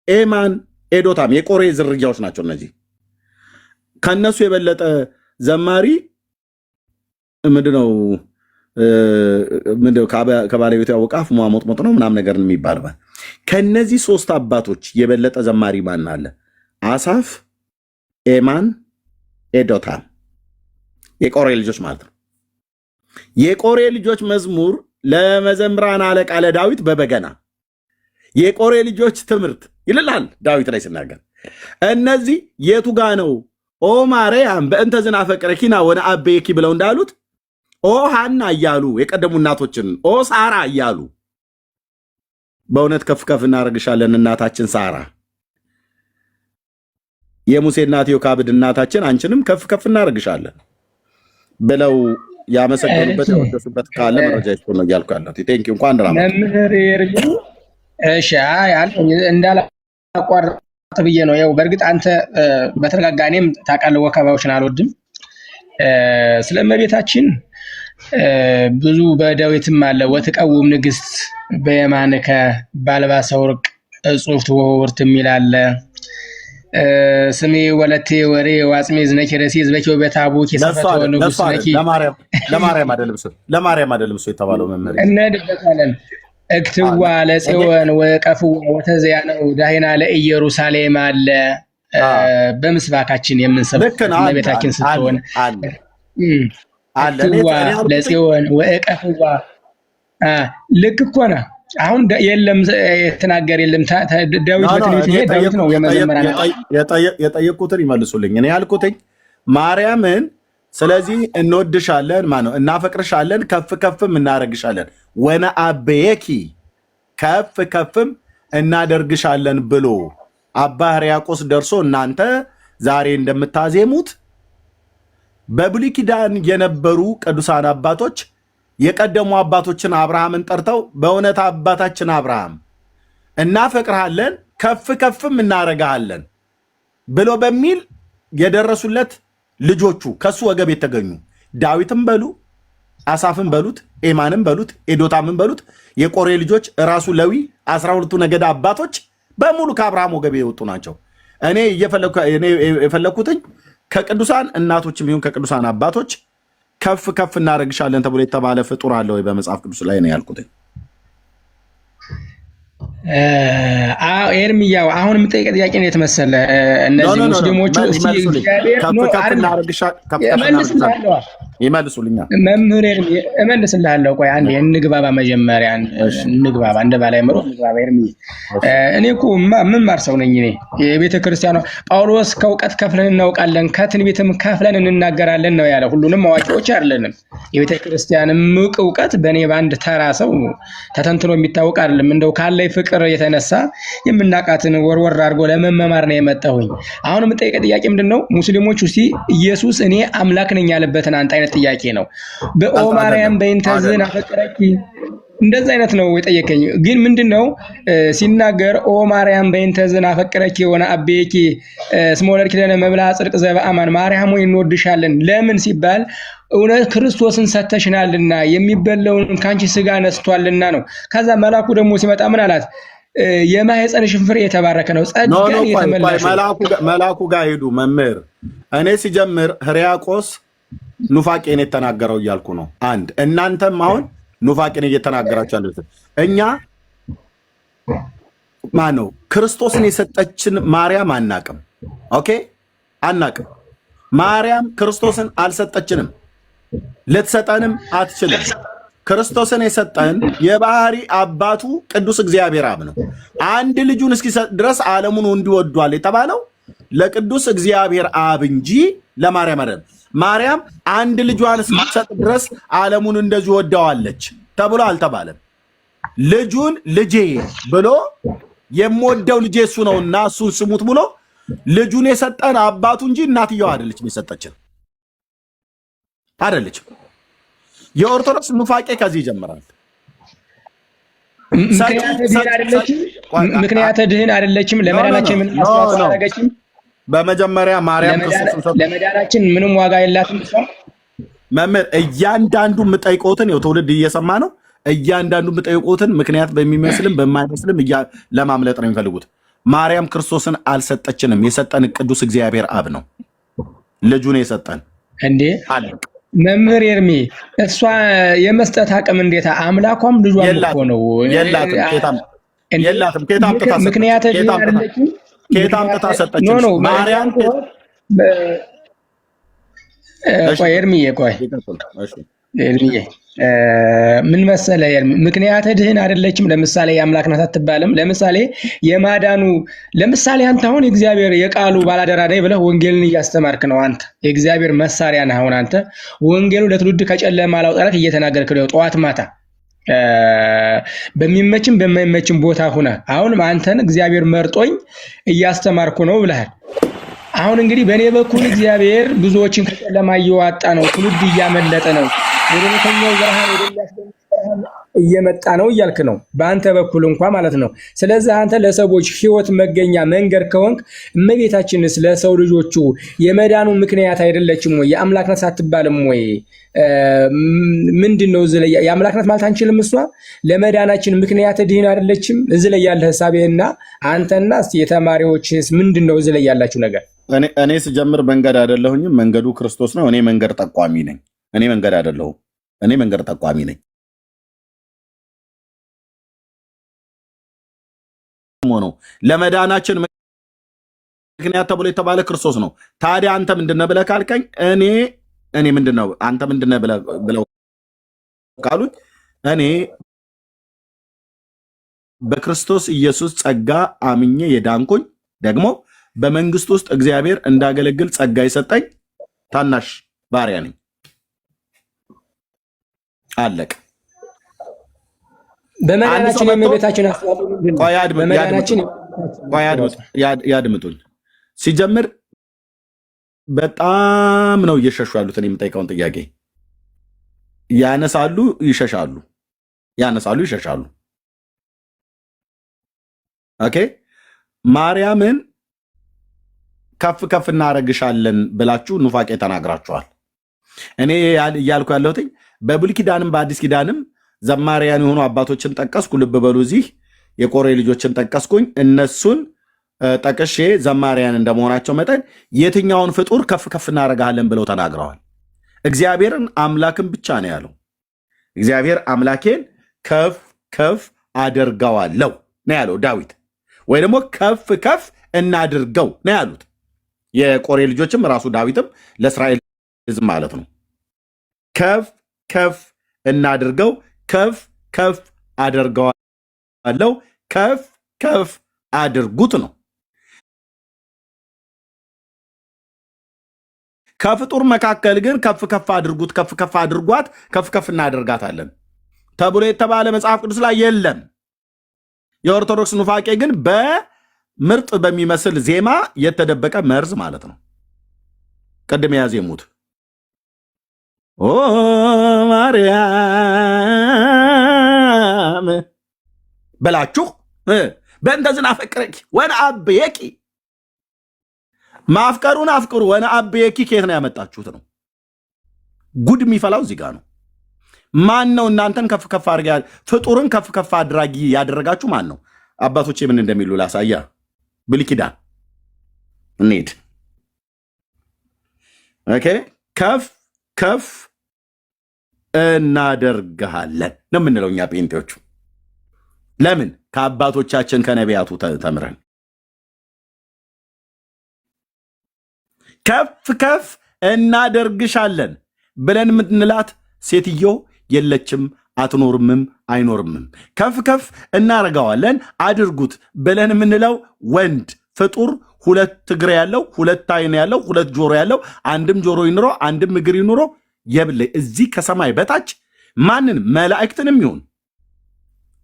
ኤማን፣ ኤዶታም የቆሬ ዝርያዎች ናቸው። እነዚህ ከነሱ የበለጠ ዘማሪ ምንድነው ከባለቤቱ ያወቀ አፍ ሟሞጥሞጥ ነው ምናምን ነገር የሚባል ከነዚህ ሶስት አባቶች የበለጠ ዘማሪ ማን አለ? አሳፍ፣ ኤማን፣ ኤዶታም የቆሬ ልጆች ማለት ነው። የቆሬ ልጆች መዝሙር ለመዘምራን አለቃ ለዳዊት በበገና የቆሬ ልጆች ትምህርት ይልላል ዳዊት ላይ ሲናገር። እነዚህ የቱ ጋ ነው ኦ ማርያም በእንተ ዝናፈቅረኪና ወነአቤኪ ብለው እንዳሉት ኦ ሃና እያሉ የቀደሙ እናቶችን ኦ ሳራ እያሉ በእውነት ከፍ ከፍ እናደርግሻለን እናታችን ሳራ፣ የሙሴ እናት ዮካብድ እናታችን አንቺንም ከፍ ከፍ እናደርግሻለን ብለው ያመሰገኑበት ያወደሱበት ካለ መረጃ ይስጡ ነው እያልኩ ያለሁት። ቴንክ ዩ እንኳን ድራማ መምህር ይርጁ። እሺ እንዳላቋርጥ ብዬ ነው። ያው በእርግጥ አንተ በተረጋጋ እኔም ታውቃለህ ወከባዎችን አልወድም። ስለ እመቤታችን ብዙ በዳዊትም አለ ወትቀውም ንግስት በየማንከ ባልባሰ ወርቅ እጹፍት ወወርት የሚል አለ። ስሜ ወለቴ ወሬ ዋጽሜ ዝነኪ ረሲ ዝበኪ በታቦኪ ሰፈቶ ንጉስ ነኪ ለማርያም አይደለም እሱ የተባለው መምህር እንሄድበታለን። እክትዋ ለጽዮን ወቀፍዋ ወተዘያነው ዳሂና ለኢየሩሳሌም አለ። በምስባካችን የምንሰብክ እመቤታችን ስትሆን እክትዋ ለጽዮን ወቀፍዋ ልክ እኮ ነው። አሁን የለም ተናገር የለም ዳዊት በትንቢት ይሄ ዳዊት ነው የመዘመራን የጠየቁትን ይመልሱልኝ። እኔ ያልኩትኝ ማርያምን ስለዚህ እንወድሻለን ማነው እናፈቅርሻለን ከፍ ከፍም እናደርግሻለን ወነአቤኪ ከፍ ከፍም እናደርግሻለን ብሎ አባ ሕርያቆስ ደርሶ እናንተ ዛሬ እንደምታዜሙት በብሉይ ኪዳን የነበሩ ቅዱሳን አባቶች የቀደሙ አባቶችን አብርሃምን ጠርተው በእውነት አባታችን አብርሃም እናፈቅርሃለን ከፍ ከፍም እናረጋለን ብሎ በሚል የደረሱለት ልጆቹ ከሱ ወገብ የተገኙ ዳዊትም በሉ አሳፍን በሉት ኤማንም በሉት ኤዶታምን በሉት የቆሬ ልጆች ራሱ ሌዊ 12ቱ ነገድ አባቶች በሙሉ ከአብርሃም ወገብ የወጡ ናቸው። እኔ የፈለኩትኝ ከቅዱሳን እናቶችም ይሁን ከቅዱሳን አባቶች ከፍ ከፍ እናደርግሻለን ተብሎ የተባለ ፍጡር አለ ወይ በመጽሐፍ ቅዱስ ላይ ነው ያልኩትኝ። ኤርሚያው አሁን የምጠይቀህ ጥያቄ ነው የተመሰለ እነዚህ ሙስሊሞቹ እስቲ እግዚአብሔር ነው ይመልሱልኛል። መምህር ኤርሚ እመልስልሃለሁ። ቆይ አንዴ እንግባባ፣ መጀመሪያ እንግባባ፣ እንደ ባላይ ምሮ እንግባባ። ኤርሚ እኔ እኮ ምን ማርሰው ነኝ እኔ የቤተ ክርስቲያኗ ጳውሎስ ከእውቀት ከፍለን እናውቃለን ከትንቢትም ከፍለን እንናገራለን ነው ያለ። ሁሉንም አዋቂዎች አይደለንም። የቤተ ክርስቲያንም ምቅ እውቀት በእኔ ባንድ ተራ ሰው ተተንትኖ የሚታወቅ አይደለም። እንደው ካለይ ፍቅር የተነሳ የምናቃትን ወርወር አድርጎ ለመመማር ነው የመጣሁኝ። አሁን የምጠይቀህ ጥያቄ ምንድነው? ሙስሊሞች እስቲ ኢየሱስ እኔ አምላክ ነኝ ያለበትን አንተ አይነት ጥያቄ ነው። በኦ ማርያም በእንተዝን አፈቀረኪ እንደዛ አይነት ነው የጠየቀኝ። ግን ምንድነው ሲናገር ኦ ማርያም በእንተዝን አፈቀረኪ ሆነ አቤኪ ስሞለር ኪደነ መብላ ጽድቅ ዘበአማን ማርያም ሆይ እንወድሻለን። ለምን ሲባል እውነት ክርስቶስን ሰተሽናልና የሚበላውን ካንቺ ስጋ ነስቷልና ነው። ከዛ መልአኩ ደግሞ ሲመጣ ምን አላት? የማህፀንሽ ፍሬ የተባረከ ነው ጸጋን የተመላሽ። መልአኩ ጋር ሄዱ። መምህር እኔ ሲጀምር ሕርያቆስ ኑፋቄን የተናገረው እያልኩ ነው። አንድ እናንተም አሁን ኑፋቄን እየተናገራችሁ ያሉት እኛ ማን ነው? ክርስቶስን የሰጠችን ማርያም አናቅም። ኦኬ አናቅም። ማርያም ክርስቶስን አልሰጠችንም፣ ልትሰጠንም አትችልም። ክርስቶስን የሰጠን የባህሪ አባቱ ቅዱስ እግዚአብሔር አብ ነው። አንድ ልጁን እስኪሰጥ ድረስ ዓለሙን እንዲወዷል የተባለው ለቅዱስ እግዚአብሔር አብ እንጂ ለማርያም አይደለም። ማርያም አንድ ልጇን እስኪሰጥ ድረስ ዓለሙን እንደዚህ ወደዋለች ተብሎ አልተባለም። ልጁን ልጄ ብሎ የምወደው ልጄ እሱ ነውና እሱን ስሙት ብሎ ልጁን የሰጠን አባቱ እንጂ እናትየው አይደለችም የሰጠችን አይደለችም። የኦርቶዶክስ ኑፋቄ ከዚህ ይጀምራል። ምክንያተ ድህን አይደለችም። ለመዳናችን ምን አስተዋጽኦ? በመጀመሪያ ማርያም ክርስቶስ ለመዳናችን ምንም ዋጋ የላትም። መምህር እያንዳንዱ የምጠይቆትን ትውልድ እየሰማ ነው። እያንዳንዱ የምጠይቆትን ምክንያት በሚመስልም በማይመስልም ለማምለጥ ነው የሚፈልጉት። ማርያም ክርስቶስን አልሰጠችንም። የሰጠን ቅዱስ እግዚአብሔር አብ ነው ልጁን የሰጠን እንዴ። መምህር ኤርሚ እሷ የመስጠት አቅም እንዴት? አምላኳም ልጇም እኮ ነው። የላትም። ምክንያት ከየት አምጥታ ሰጠችን? ማርያም ቆይ ኤርሚዬ፣ ቆይ ኤርሚዬ፣ ምን መሰለህ ኤርሚ፣ ምክንያተ ድህን አይደለችም። ለምሳሌ የአምላክ ናት አትባልም። ለምሳሌ የማዳኑ ለምሳሌ አንተ አሁን የእግዚአብሔር የቃሉ ባላደራ ነኝ ብለህ ወንጌልን እያስተማርክ ነው። አንተ የእግዚአብሔር መሳሪያ ነህ። አሁን አንተ ወንጌሉ ለትውልድ ከጨለማ ላውጣት እየተናገርክ ነው ጠዋት ማታ፣ በሚመችም በማይመችም ቦታ ሁነ አሁን አንተን እግዚአብሔር መርጦኝ እያስተማርኩ ነው ብለሃል። አሁን እንግዲህ በእኔ በኩል እግዚአብሔር ብዙዎችን ከጨለማ እያወጣ ነው፣ ትውልድ እያመለጠ ነው፣ ወደ እውነተኛው ብርሃን እየመጣ ነው እያልክ ነው፣ በአንተ በኩል እንኳ ማለት ነው። ስለዚህ አንተ ለሰዎች ሕይወት መገኛ መንገድ ከሆንክ እመቤታችንስ ለሰው ልጆቹ የመዳኑ ምክንያት አይደለችም ወይ? የአምላክነት አትባልም ወይ? ምንድን ነው እዚህ ላይ የአምላክነት ማለት አንችልም? እሷ ለመዳናችን ምክንያት ድህን አይደለችም? እዚህ ላይ ያለ ሐሳቤና አንተና እስቲ የተማሪዎችስ ምንድን ነው እዚህ ላይ ያላችሁ ነገር? እኔ ስጀምር መንገድ አይደለሁኝም፣ መንገዱ ክርስቶስ ነው። እኔ መንገድ ጠቋሚ ነኝ። እኔ መንገድ አይደለሁም፣ እኔ መንገድ ጠቋሚ ነኝ። ነው ለመዳናችን ምክንያት ተብሎ የተባለ ክርስቶስ ነው። ታዲያ አንተ ምንድነው ብለህ ካልከኝ እኔ ምንድነው አንተ ምንድነው ብለው ካሉኝ እኔ በክርስቶስ ኢየሱስ ጸጋ አምኜ የዳንኩኝ ደግሞ በመንግስት ውስጥ እግዚአብሔር እንዳገለግል ጸጋ የሰጠኝ ታናሽ ባሪያ ነኝ። አለቅ በመዳናችን የእመቤታችን ያድምጡኝ። ሲጀምር በጣም ነው እየሸሹ ያሉት። እኔ የምጠይቀውን ጥያቄ ያነሳሉ፣ ይሸሻሉ፣ ያነሳሉ፣ ይሸሻሉ። ኦኬ ማርያምን ከፍ ከፍ እናረግሻለን ብላችሁ ኑፋቄ ተናግራችኋል። እኔ እያልኩ ያለሁት በብሉይ ኪዳንም በአዲስ ኪዳንም ዘማሪያን የሆኑ አባቶችን ጠቀስኩ። ልብ በሉ፣ እዚህ የቆሬ ልጆችን ጠቀስኩኝ። እነሱን ጠቅሼ ዘማሪያን እንደመሆናቸው መጠን የትኛውን ፍጡር ከፍ ከፍ እናረጋለን ብለው ተናግረዋል። እግዚአብሔርን አምላክን ብቻ ነው ያለው። እግዚአብሔር አምላኬን ከፍ ከፍ አደርገዋለሁ ነው ያለው ዳዊት። ወይ ደግሞ ከፍ ከፍ እናድርገው ነው ያሉት የቆሬ ልጆችም ራሱ ዳዊትም ለእስራኤል ሕዝብ ማለት ነው። ከፍ ከፍ እናድርገው፣ ከፍ ከፍ አደርገዋለሁ፣ ከፍ ከፍ አድርጉት ነው። ከፍጡር መካከል ግን ከፍ ከፍ አድርጉት፣ ከፍ ከፍ አድርጓት፣ ከፍ ከፍ እናደርጋታለን ተብሎ የተባለ መጽሐፍ ቅዱስ ላይ የለም። የኦርቶዶክስ ኑፋቄ ግን በምርጥ በሚመስል ዜማ የተደበቀ መርዝ ማለት ነው። ቅድም ያዜሙት ኦ ማርያም በላችሁ በእንተዝን አፈቅረኪ ወነአብየኪ ማፍቀሩን አፍቅሩ ወነአብየኪ ከየት ነው ያመጣችሁት? ነው ጉድ የሚፈላው እዚህ ጋር ነው። ማን ነው እናንተን ከፍ ከፍ አድርጋ ፍጡርን ከፍ ከፍ አድራጊ ያደረጋችሁ ማን ነው? አባቶቼ ምን እንደሚሉ ላሳያ። ብሉይ ኪዳን እንሂድ። ኦኬ ከፍ ከፍ እናደርግሃለን ነው የምንለው እኛ ጴንጤዎቹ። ለምን? ከአባቶቻችን ከነቢያቱ ተምረን ከፍ ከፍ እናደርግሻለን ብለን የምንላት ሴትዮ የለችም፣ አትኖርምም፣ አይኖርምም። ከፍ ከፍ እናረጋዋለን አድርጉት ብለን የምንለው ወንድ ፍጡር ሁለት እግር ያለው፣ ሁለት አይን ያለው፣ ሁለት ጆሮ ያለው፣ አንድም ጆሮ ይኑሮ አንድም እግር ይኑሮ የብለ እዚህ ከሰማይ በታች ማንን መላእክትንም ይሁን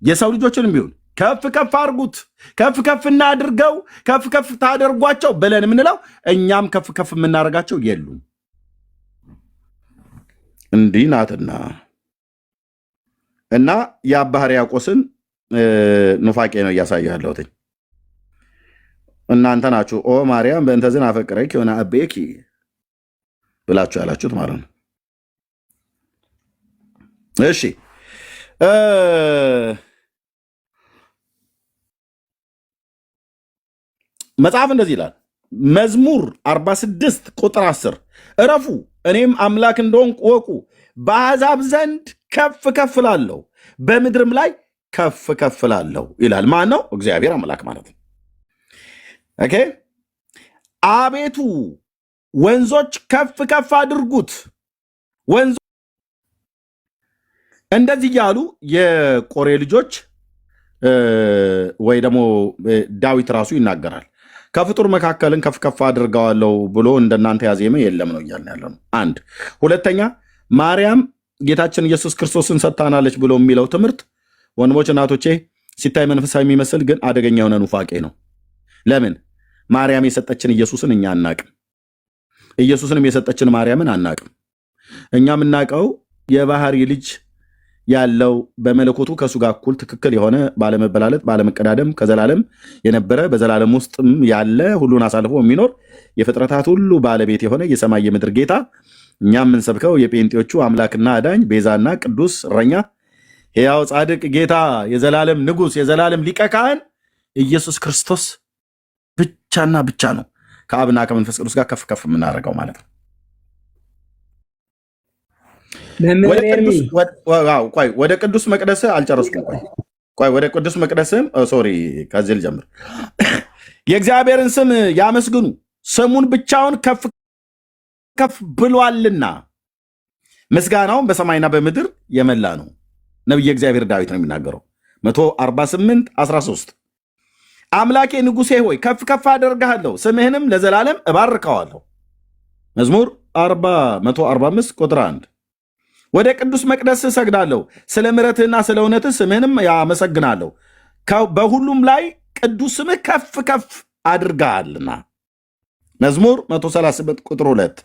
የሰው ልጆችንም ቢሆን ከፍ ከፍ አድርጉት፣ ከፍ ከፍ እናድርገው፣ ከፍ ከፍ ታደርጓቸው ብለን የምንለው እኛም ከፍ ከፍ የምናደርጋቸው የሉም። እንዲህ ናትና እና የአባ ሕርያቆስን ኑፋቄ ነው እያሳየሁ ያለሁት። እናንተ ናችሁ ኦ ማርያም በእንተዝን አፈቅረኪ ሆነ አቤኪ ብላችሁ ያላችሁት ማለት ነው። እሺ መጽሐፍ እንደዚህ ይላል። መዝሙር 46 ቁጥር 10 እረፉ እኔም አምላክ እንደሆንኩ እወቁ፣ በአሕዛብ ዘንድ ከፍ ከፍ ላለሁ፣ በምድርም ላይ ከፍ ከፍ ላለሁ ይላል። ማን ነው? እግዚአብሔር አምላክ ማለት ነው። ኦኬ። አቤቱ ወንዞች ከፍ ከፍ አድርጉት። ወንዞ እንደዚህ እያሉ የቆሬ ልጆች ወይ ደግሞ ዳዊት ራሱ ይናገራል። ከፍጡር መካከልን ከፍ ከፍ አድርገዋለሁ ብሎ እንደናንተ ያዜመ የለም ነው እያልን ያለ ነው። አንድ ሁለተኛ ማርያም ጌታችን ኢየሱስ ክርስቶስን ሰጥታናለች ብሎ የሚለው ትምህርት ወንድሞች እናቶቼ ሲታይ መንፈሳዊ የሚመስል ግን አደገኛ የሆነ ኑፋቄ ነው። ለምን? ማርያም የሰጠችን ኢየሱስን እኛ አናቅም። ኢየሱስንም የሰጠችን ማርያምን አናቅም። እኛ የምናውቀው የባህሪ ልጅ ያለው በመለኮቱ ከእሱ ጋር እኩል ትክክል የሆነ ባለመበላለጥ ባለመቀዳደም ከዘላለም የነበረ በዘላለም ውስጥም ያለ ሁሉን አሳልፎ የሚኖር የፍጥረታት ሁሉ ባለቤት የሆነ የሰማይ የምድር ጌታ እኛ የምንሰብከው የጴንጤዎቹ አምላክና አዳኝ ቤዛና ቅዱስ እረኛ ሕያው ጻድቅ ጌታ የዘላለም ንጉሥ የዘላለም ሊቀ ካህን ኢየሱስ ክርስቶስ ብቻና ብቻ ነው ከአብና ከመንፈስ ቅዱስ ጋር ከፍ ከፍ የምናደርገው ማለት ነው። ወደ ቅዱስ መቅደስ አልጨረስኩም። ወደ ቅዱስ መቅደስም ሶሪ ከዚህ ልጀምር። የእግዚአብሔርን ስም ያመስግኑ፣ ስሙን ብቻውን ከፍ ከፍ ብሏልና ምስጋናውን በሰማይና በምድር የመላ ነው። ነቢየ እግዚአብሔር ዳዊት ነው የሚናገረው 148:13 አምላኬ ንጉሴ ሆይ ከፍ ከፍ አደርግሃለሁ፣ ስምህንም ለዘላለም እባርከዋለሁ። መዝሙር 145 ቁጥር 1 ወደ ቅዱስ መቅደስ እሰግዳለሁ፣ ስለ ምሕረትህና ስለ እውነትህ ስምህንም ያመሰግናለሁ። በሁሉም ላይ ቅዱስ ስምህ ከፍ ከፍ አድርገሃልና። መዝሙር 138 ቁጥር 2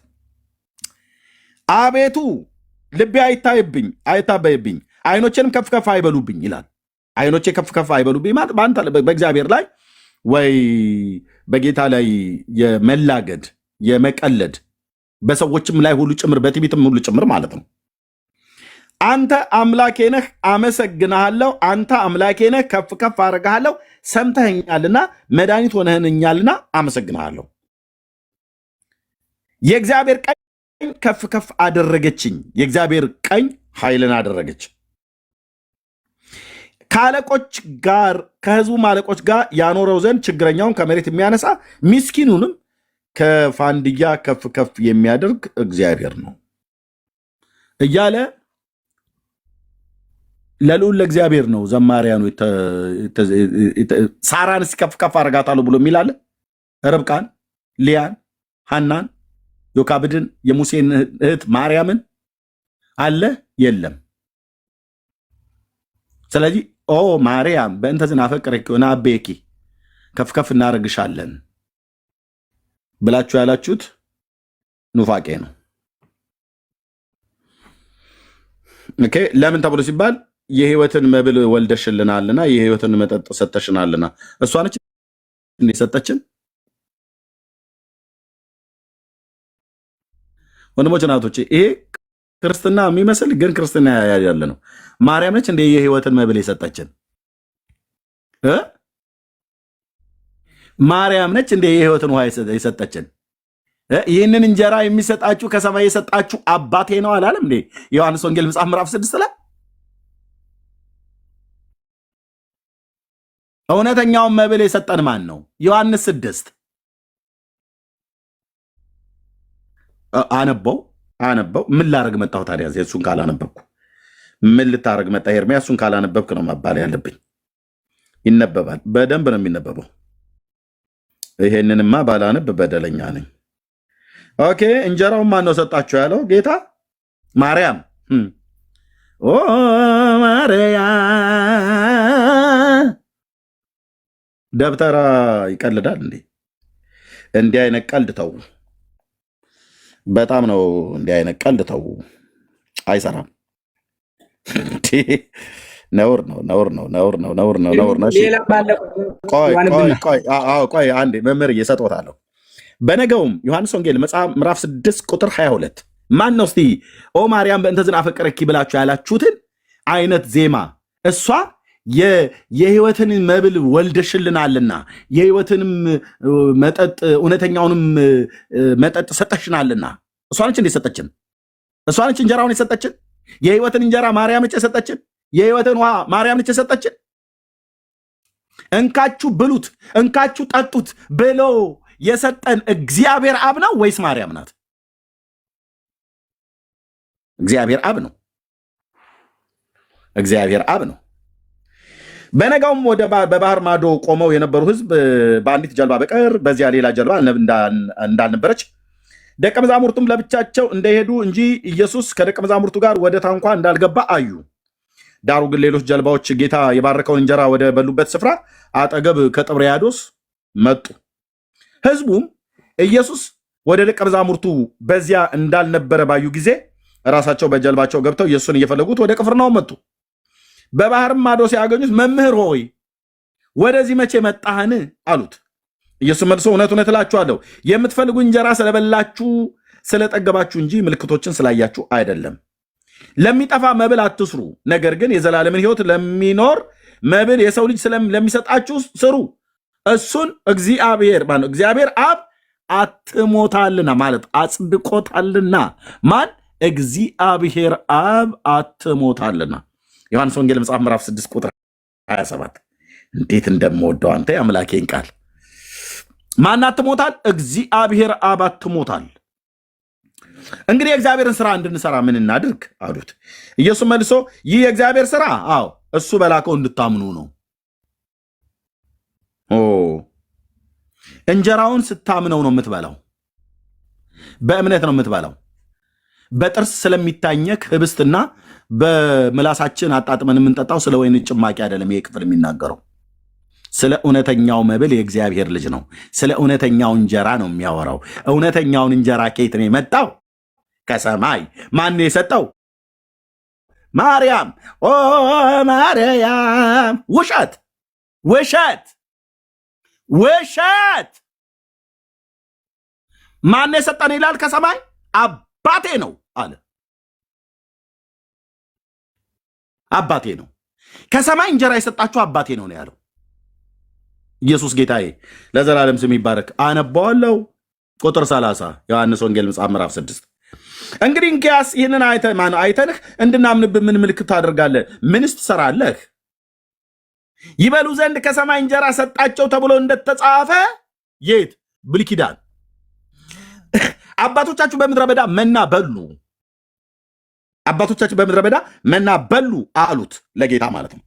አቤቱ ልቤ አይታበይብኝ፣ አይኖቼንም ከፍ ከፍ አይበሉብኝ ይላል። አይኖቼ ከፍ ከፍ አይበሉብኝ ማለት በአንተ በእግዚአብሔር ላይ ወይ በጌታ ላይ የመላገድ የመቀለድ በሰዎችም ላይ ሁሉ ጭምር በትዕቢትም ሁሉ ጭምር ማለት ነው። አንተ አምላኬ ነህ፣ አመሰግንሃለሁ። አንተ አምላኬ ነህ፣ ከፍ ከፍ አደርግሃለሁ። ሰምተኸኛልና መድኃኒት ሆነህኛልና አመሰግንሃለሁ። የእግዚአብሔር ቀኝ ከፍ ከፍ አደረገችኝ። የእግዚአብሔር ቀኝ ኃይልን አደረገች። ከአለቆች ጋር ከህዝቡ አለቆች ጋር ያኖረው ዘንድ ችግረኛውን ከመሬት የሚያነሳ ምስኪኑንም ከፋንድያ ከፍ ከፍ የሚያደርግ እግዚአብሔር ነው እያለ ለልዑል ለእግዚአብሔር ነው ዘማሪያኑ ሳራን ከፍ ከፍ አረጋታለሁ ብሎ የሚላለ ርብቃን፣ ሊያን፣ ሐናን፣ ዮካብድን፣ የሙሴን እህት ማርያምን አለ የለም። ስለዚህ ኦ ማርያም በእንተ ዝናፈቅረኪ ወነአቤኪ ከፍ ከፍ እናደርግሻለን ብላችሁ ያላችሁት ኑፋቄ ነው። ኦኬ ለምን ተብሎ ሲባል የህይወትን መብል ወልደሽልናልና የህይወትን መጠጥ ሰጠሽናልና እሷ ነች እንደሰጠችን። ወንድሞች እናቶች ይሄ ክርስትና የሚመስል ግን ክርስትና ያለ ነው። ማርያም ነች እንደ የህይወትን መብል የሰጠችን ማርያም ነች እንደ የህይወትን ውሃ የሰጠችን። ይህንን እንጀራ የሚሰጣችሁ ከሰማይ የሰጣችሁ አባቴ ነው አላለም እንዴ? ዮሐንስ ወንጌል መጽሐፍ ምዕራፍ 6 ላይ እውነተኛውን መብል የሰጠን ማን ነው? ዮሐንስ 6 አነበው ምን ላረግ መጣሁ ታዲያ? እሱን ካላነበብኩ ምን ልታረግ መጣ? ኤርምያስ እሱን ካላነበብክ ነው መባል ያለብኝ። ይነበባል፣ በደንብ ነው የሚነበበው። ይሄንንማ ባላነብ በደለኛ ነኝ። ኦኬ እንጀራውን ማን ነው ሰጣችሁ ያለው? ጌታ ማርያም። ኦ ማርያም ደብተራ ይቀልዳል እንዴ? እንዲህ አይነት ቀልድ ተው። በጣም ነው እንዲህ አይነት ቀልድ ተው። አይሰራም። ነውር ነው፣ ነውር ነው፣ ነውር ነው፣ ነውር ነው፣ ነውር ነው። ሌላ ቆይ አንዴ መምህር እየሰጥዎታለሁ። በነገውም ዮሐንስ ወንጌል መጽሐፍ ምዕራፍ 6 ቁጥር 22 ማን ነው እስቲ ኦ ማርያም በእንተዝን አፈቀረኪ ብላችሁ ያላችሁትን አይነት ዜማ እሷ የህይወትን መብል ወልደሽልናልና የህይወትንም መጠጥ እውነተኛውንም መጠጥ ሰጠሽናልና እሷ ነች እንዴ ሰጠችን? እሷ ነች እንጀራውን የሰጠችን? የህይወትን እንጀራ ማርያም ነች የሰጠችን? የህይወትን ውሃ ማርያም ነች የሰጠችን? እንካችሁ ብሉት እንካችሁ ጠጡት ብሎ የሰጠን እግዚአብሔር አብ ነው ወይስ ማርያም ናት? እግዚአብሔር አብ ነው። እግዚአብሔር አብ ነው። በነጋውም ወደ በባህር ማዶ ቆመው የነበሩ ህዝብ በአንዲት ጀልባ በቀር በዚያ ሌላ ጀልባ እንዳልነበረች ደቀ መዛሙርቱም ለብቻቸው እንደሄዱ እንጂ ኢየሱስ ከደቀ መዛሙርቱ ጋር ወደ ታንኳ እንዳልገባ አዩ። ዳሩ ግን ሌሎች ጀልባዎች ጌታ የባረከውን እንጀራ ወደ በሉበት ስፍራ አጠገብ ከጥብርያዶስ መጡ። ህዝቡም ኢየሱስ ወደ ደቀ መዛሙርቱ በዚያ እንዳልነበረ ባዩ ጊዜ ራሳቸው በጀልባቸው ገብተው ኢየሱስን እየፈለጉት ወደ ቅፍርናሆም መጡ። በባህርም ማዶ ሲያገኙት መምህር ሆይ ወደዚህ መቼ መጣህን አሉት። ኢየሱስ መልሶ እውነት እውነት እላችኋለሁ የምትፈልጉ እንጀራ ስለበላችሁ ስለጠገባችሁ እንጂ ምልክቶችን ስላያችሁ አይደለም። ለሚጠፋ መብል አትስሩ፣ ነገር ግን የዘላለምን ሕይወት ለሚኖር መብል የሰው ልጅ ለሚሰጣችሁ ስሩ። እሱን እግዚአብሔር አብ አትሞታልና ማለት አጽድቆታልና። ማን? እግዚአብሔር አብ አትሞታልና። ዮሐንስ ወንጌል መጽሐፍ ምዕራፍ 6 ቁጥር 27 እንዴት እንደምወደው አንተ የአምላኬን ቃል። ማን አትሞታል? እግዚአብሔር አብ አትሞታል። እንግዲህ የእግዚአብሔርን ስራ እንድንሰራ ምን እናድርግ አሉት። ኢየሱስ መልሶ ይህ የእግዚአብሔር ስራ እሱ በላከው እንድታምኑ ነው። እንጀራውን ስታምነው ነው የምትበላው። በእምነት ነው የምትበላው። በጥርስ ስለሚታኘክ ህብስትና በምላሳችን አጣጥመን የምንጠጣው ስለ ወይን ጭማቂ አይደለም። ይሄ ክፍል የሚናገረው ስለ እውነተኛው መብል የእግዚአብሔር ልጅ ነው። ስለ እውነተኛው እንጀራ ነው የሚያወራው። እውነተኛውን እንጀራ ከየት ነው የመጣው? ከሰማይ። ማን የሰጠው? ማርያም። ኦ ማርያም። ውሸት ውሸት ውሸት። ማን የሰጠን ይላል? ከሰማይ አባቴ ነው አለ። አባቴ ነው። ከሰማይ እንጀራ የሰጣችሁ አባቴ ነው ነው ያለው። ኢየሱስ ጌታዬ ለዘላለም ስም ይባረክ። አነባዋለሁ። ቁጥር 30 ዮሐንስ ወንጌል መጽሐፍ ምዕራፍ 6 እንግዲህ እንኪያስ ይህንን አይተንህ እንድናምንብህ ምን ምልክት ታደርጋለህ? ምንስ ትሰራለህ? ይበሉ ዘንድ ከሰማይ እንጀራ ሰጣቸው ተብሎ እንደተጻፈ የት? ብሉይ ኪዳን። አባቶቻችሁ በምድረ በዳ መና በሉ። አባቶቻችሁ በምድረ በዳ መና በሉ አሉት፣ ለጌታ ማለት ነው።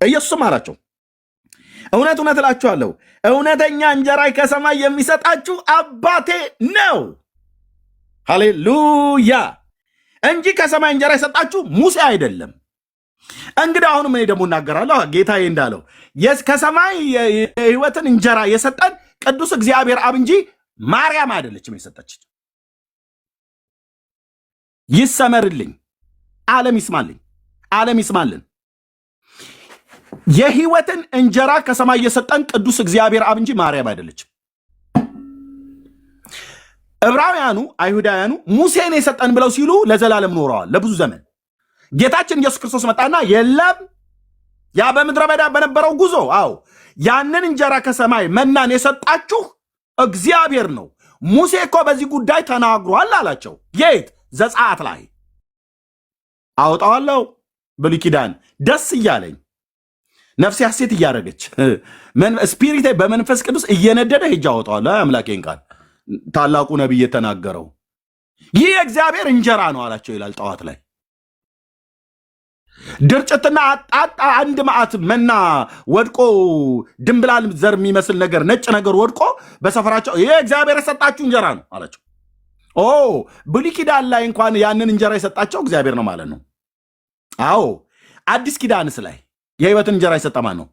ኢየሱስም አላቸው እውነት እውነት እላችኋለሁ እውነተኛ እንጀራ ከሰማይ የሚሰጣችሁ አባቴ ነው። ሃሌሉያ! እንጂ ከሰማይ እንጀራ የሰጣችሁ ሙሴ አይደለም። እንግዲህ አሁንም እኔ ደግሞ እናገራለሁ ጌታዬ እንዳለው ከሰማይ የሕይወትን እንጀራ የሰጠን ቅዱስ እግዚአብሔር አብ እንጂ ማርያም አይደለችም የሰጠችን። ይሰመርልኝ። ዓለም ይስማልኝ። ዓለም ይስማልን። የሕይወትን እንጀራ ከሰማይ የሰጠን ቅዱስ እግዚአብሔር አብ እንጂ ማርያም አይደለችም። ዕብራውያኑ አይሁዳውያኑ ሙሴን የሰጠን ብለው ሲሉ ለዘላለም ኖረዋል፣ ለብዙ ዘመን። ጌታችን ኢየሱስ ክርስቶስ መጣና የለም ያ በምድረ በዳ በነበረው ጉዞ ያንን እንጀራ ከሰማይ መናን የሰጣችሁ እግዚአብሔር ነው። ሙሴ እኮ በዚህ ጉዳይ ተናግሯል አላቸው። የት? ዘጸአት ላይ አወጣዋለሁ። ብሉይ ኪዳን ደስ እያለኝ ነፍሴ ሐሴት እያደረገች ስፒሪቴ በመንፈስ ቅዱስ እየነደደ ሄጄ አወጣዋለሁ አምላኬን ቃል። ታላቁ ነቢይ የተናገረው ይህ የእግዚአብሔር እንጀራ ነው አላቸው ይላል። ጠዋት ላይ ድርጭትና አጣጣ አንድ መዓት መና ወድቆ ድንብላል ዘር የሚመስል ነገር ነጭ ነገር ወድቆ በሰፈራቸው ይህ እግዚአብሔር የሰጣችሁ እንጀራ ነው አላቸው። ብሉይ ኪዳን ላይ እንኳን ያንን እንጀራ የሰጣቸው እግዚአብሔር ነው ማለት ነው። አዲስ ኪዳንስ ላይ የሕይወትን እንጀራ የሰጠ ማን ነው?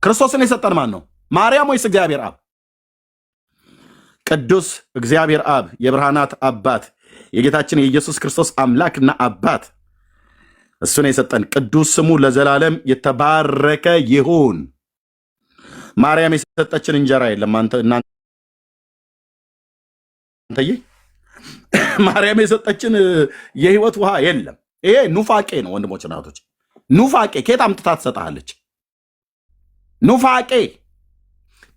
ክርስቶስን የሰጠን ማን ነው? ማርያም ወይስ እግዚአብሔር አብ? ቅዱስ እግዚአብሔር አብ የብርሃናት አባት የጌታችን የኢየሱስ ክርስቶስ አምላክና አባት እሱን የሰጠን ቅዱስ ስሙ ለዘላለም የተባረከ ይሁን። ማርያም የሰጠችን እንጀራ የለም። እናንተዬ ማርያም የሰጠችን የህይወት ውሃ የለም። ይሄ ኑፋቄ ነው ወንድሞች እናቶች፣ ኑፋቄ። ከየት አምጥታ ትሰጥሃለች? ኑፋቄ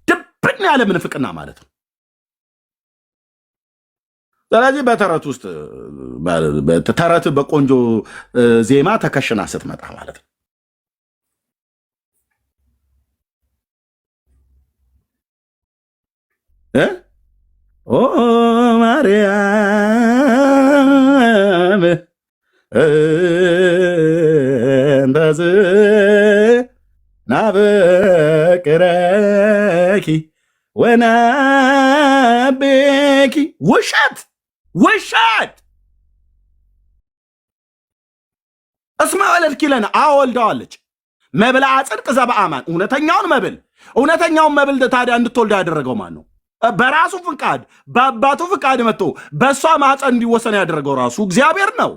ድብን ያለ ምንፍቅና ማለት ነው። ስለዚህ በተረት ውስጥ ተረት በቆንጆ ዜማ ተከሽና ስትመጣ ማለት ነው። ኦ ማርያም እንተዝ ናበቅረኪ ወናቤኪ ውሸት ውሸት እስመ ወለድኪ ለነ ወልደዋለች። መብልዐ ጽድቅ ዘበአማን እውነተኛውን መብል ታዲያ እንድትወልድ ያደረገው ማን ነው? በራሱ ፍቃድ በአባቱ ፍቃድ መጥቶ በእሷ ማፀን እንዲወሰን ያደረገው ራሱ እግዚአብሔር ነው።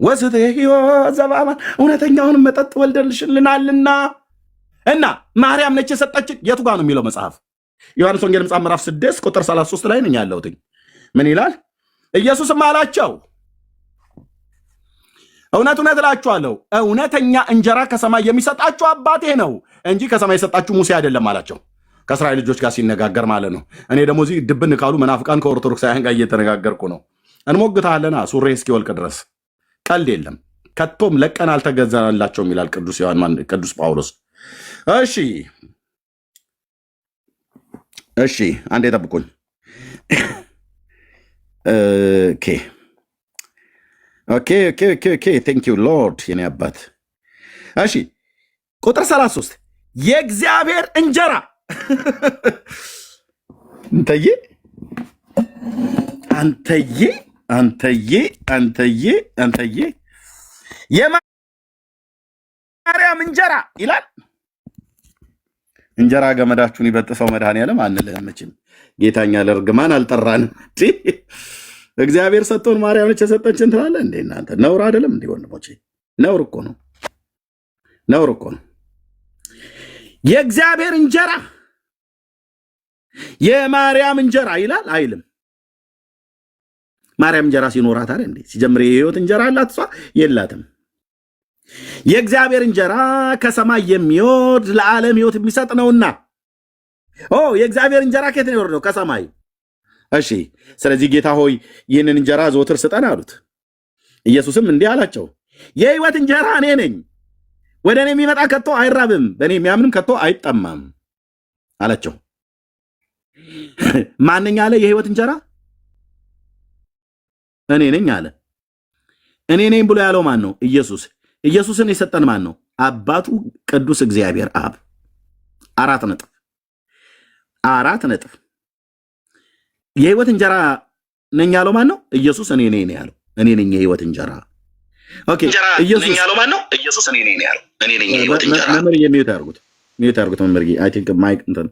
ወስተ ሕይወት ዘበአማን እውነተኛውን መጠጥ ወልደልሽልናልና እና ማርያም ነች የሰጠችን። የቱ ጋር ነው የሚለው መጽሐፍ? ዮሐንስ ወንጌል መጽሐፍ ምዕራፍ 6 ቁጥር 33 ላይ ነኝ ያለሁት። ምን ይላል? ኢየሱስም አላቸው እውነት እውነት እላችኋለሁ እውነተኛ እንጀራ ከሰማይ የሚሰጣችሁ አባቴ ነው እንጂ ከሰማይ የሰጣችሁ ሙሴ አይደለም አላቸው። ከእስራኤል ልጆች ጋር ሲነጋገር ማለት ነው። እኔ ደግሞ እዚህ ድብን ካሉ መናፍቃን ከኦርቶዶክሳውያን ጋር እየተነጋገርኩ ነው። እንሞግታለና ሱሬ እስኪወልቅ ድረስ ቀልድ የለም። ከቶም ለቀን አልተገዛላቸውም ይላል ቅዱስ ጳውሎስ። እሺ አንዴ ጠብቁኝ። ኦኬ ቴንክ ዩ ሎርድ የኔ አባት። እሺ ቁጥር 33 የእግዚአብሔር እንጀራ አንተዬ የማርያም እንጀራ ይላል። እንጀራ ገመዳችሁን ይበጥሰው መድኃኔዓለም አንልህም መቼም። ጌታኛ ለርግማን አልጠራንም። እግዚአብሔር ሰጥቶን ማርያም ነች የሰጠችን ትላለህ እንዴ እናንተ? ነውር አይደለም እንዴ ወንድሞቼ? ነውር እኮ ነው። የእግዚአብሔር እንጀራ የማርያም እንጀራ ይላል አይልም? ማርያም እንጀራ ሲኖራት አይደል እንዴ? ሲጀምር የህይወት እንጀራ አላት፣ እሷ የላትም። የእግዚአብሔር እንጀራ ከሰማይ የሚወርድ ለዓለም ህይወት የሚሰጥ ነውና። የእግዚአብሔር እንጀራ ከየት ነው የወረደው? ከሰማይ። እሺ ስለዚህ ጌታ ሆይ ይህንን እንጀራ ዘወትር ስጠን አሉት። ኢየሱስም እንዲህ አላቸው፣ የህይወት እንጀራ እኔ ነኝ። ወደ እኔ የሚመጣ ከቶ አይራብም፣ በእኔ የሚያምንም ከቶ አይጠማም አላቸው። ማንኛ አለ? የህይወት እንጀራ እኔ ነኝ አለ። እኔ ነኝ ብሎ ያለው ማን ነው? ኢየሱስ። ኢየሱስን የሰጠን ማን ነው? አባቱ ቅዱስ እግዚአብሔር አብ። 4 ነጥብ። የህይወት እንጀራ ነኝ ያለው ማን ነው? ኢየሱስ። እኔ ነኝ ያለው። እኔ ነኝ የህይወት እንጀራ። ኦኬ ኢየሱስ ነኝ ያለው ማን ነው? ኢየሱስ። እኔ ነኝ ያለው። እኔ ነኝ የህይወት እንጀራ። መምህር የሚዩት ያርጉት መምህር። አይ ቲንክ ማይክ እንትን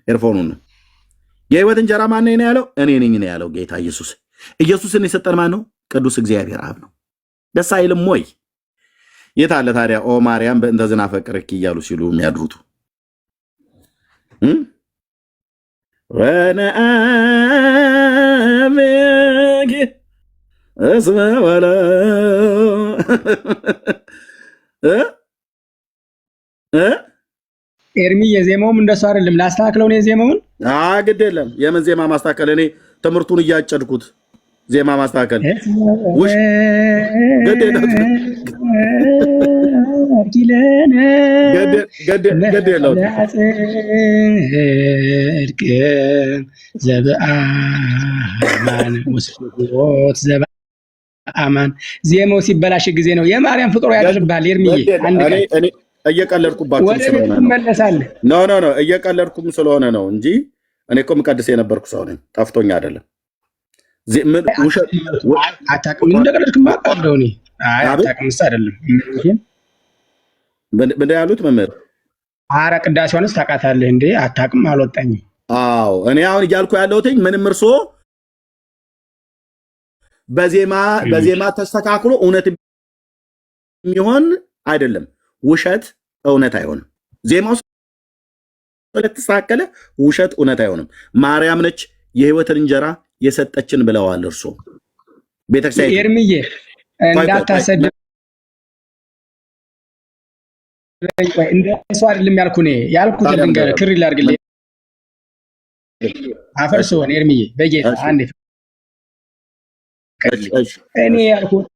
ኤርፎኑን ነው። የህይወት እንጀራ ማን ነው ያለው? እኔ ነኝ ነው ያለው ጌታ ኢየሱስ። ኢየሱስን የሰጠን ማን ነው? ቅዱስ እግዚአብሔር አብ ነው። ደስ አይልም ወይ? የት አለ ታዲያ ኦ ማርያም በእንተ ዝናፈቅርኪ እያሉ ሲሉ የሚያድሩቱ? ወነአምኪ እስመ ወለ ኤርሚ የዜማውም እንደሱ አይደለም። ላስተካክለው ነው የዜማውን። ግድ የለም የምን ዜማ ማስተካከል? እኔ ትምህርቱን እያጨድኩት ዜማ ማስተካከል ዘበአማን ዜማው ሲበላሽ ጊዜ ነው። የማርያም ፍቅሮ ያደርባል። ኤርሚዬ እየቀለድኩባችሁ ስለሆነ ነው። እየቀለድኩም ስለሆነ ነው እንጂ እኔ እኮ የምቀድስ የነበርኩ ሰው ነኝ። ጠፍቶኝ አይደለም። አታውቅም እንደቀለድክማ አውቀዋለሁ እኔ አይ አታውቅምስ አይደለም ምንድን ያሉት መምህር? ኧረ ቅዳሴዋንስ ታውቃታለህ እንዴ? አታውቅም? አልወጣኝም። አዎ እኔ አሁን እያልኩ ያለሁት ምንም እርሶ በዜማ ተስተካክሎ እውነት የሚሆን አይደለም። ውሸት እውነት አይሆንም። ዜማው ስለተስተካከለ ውሸት እውነት አይሆንም። ማርያም ነች የህይወትን እንጀራ የሰጠችን ብለዋል እርሶ ቤተክርስቲያን። ኤርምዬ እንዳታሰድብ እንደሱ አይደለም ያልኩ እኔ ያልኩት ልንገር ክሪ ላድርግልህ አፈርሶን ኤርምዬ በጌታ አንዴ እኔ ያልኩት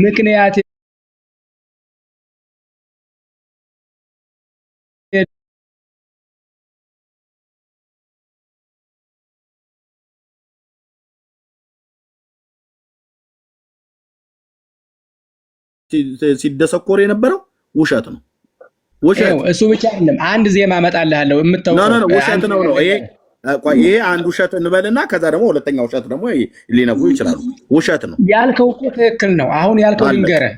ምክንያት ሲደሰኮር የነበረው ውሸት ነው። ውሸት እሱ ብቻ አይደለም። አንድ ዜማ አመጣልሃለሁ የምታውቀው ውሸት ነው ነው ይሄ አንድ ውሸት እንበልና ከዛ ደግሞ ሁለተኛ ውሸት ደግሞ ሊነግሩ ይችላሉ። ውሸት ነው ያልከው እኮ ትክክል ነው። አሁን ያልከው ልንገርህ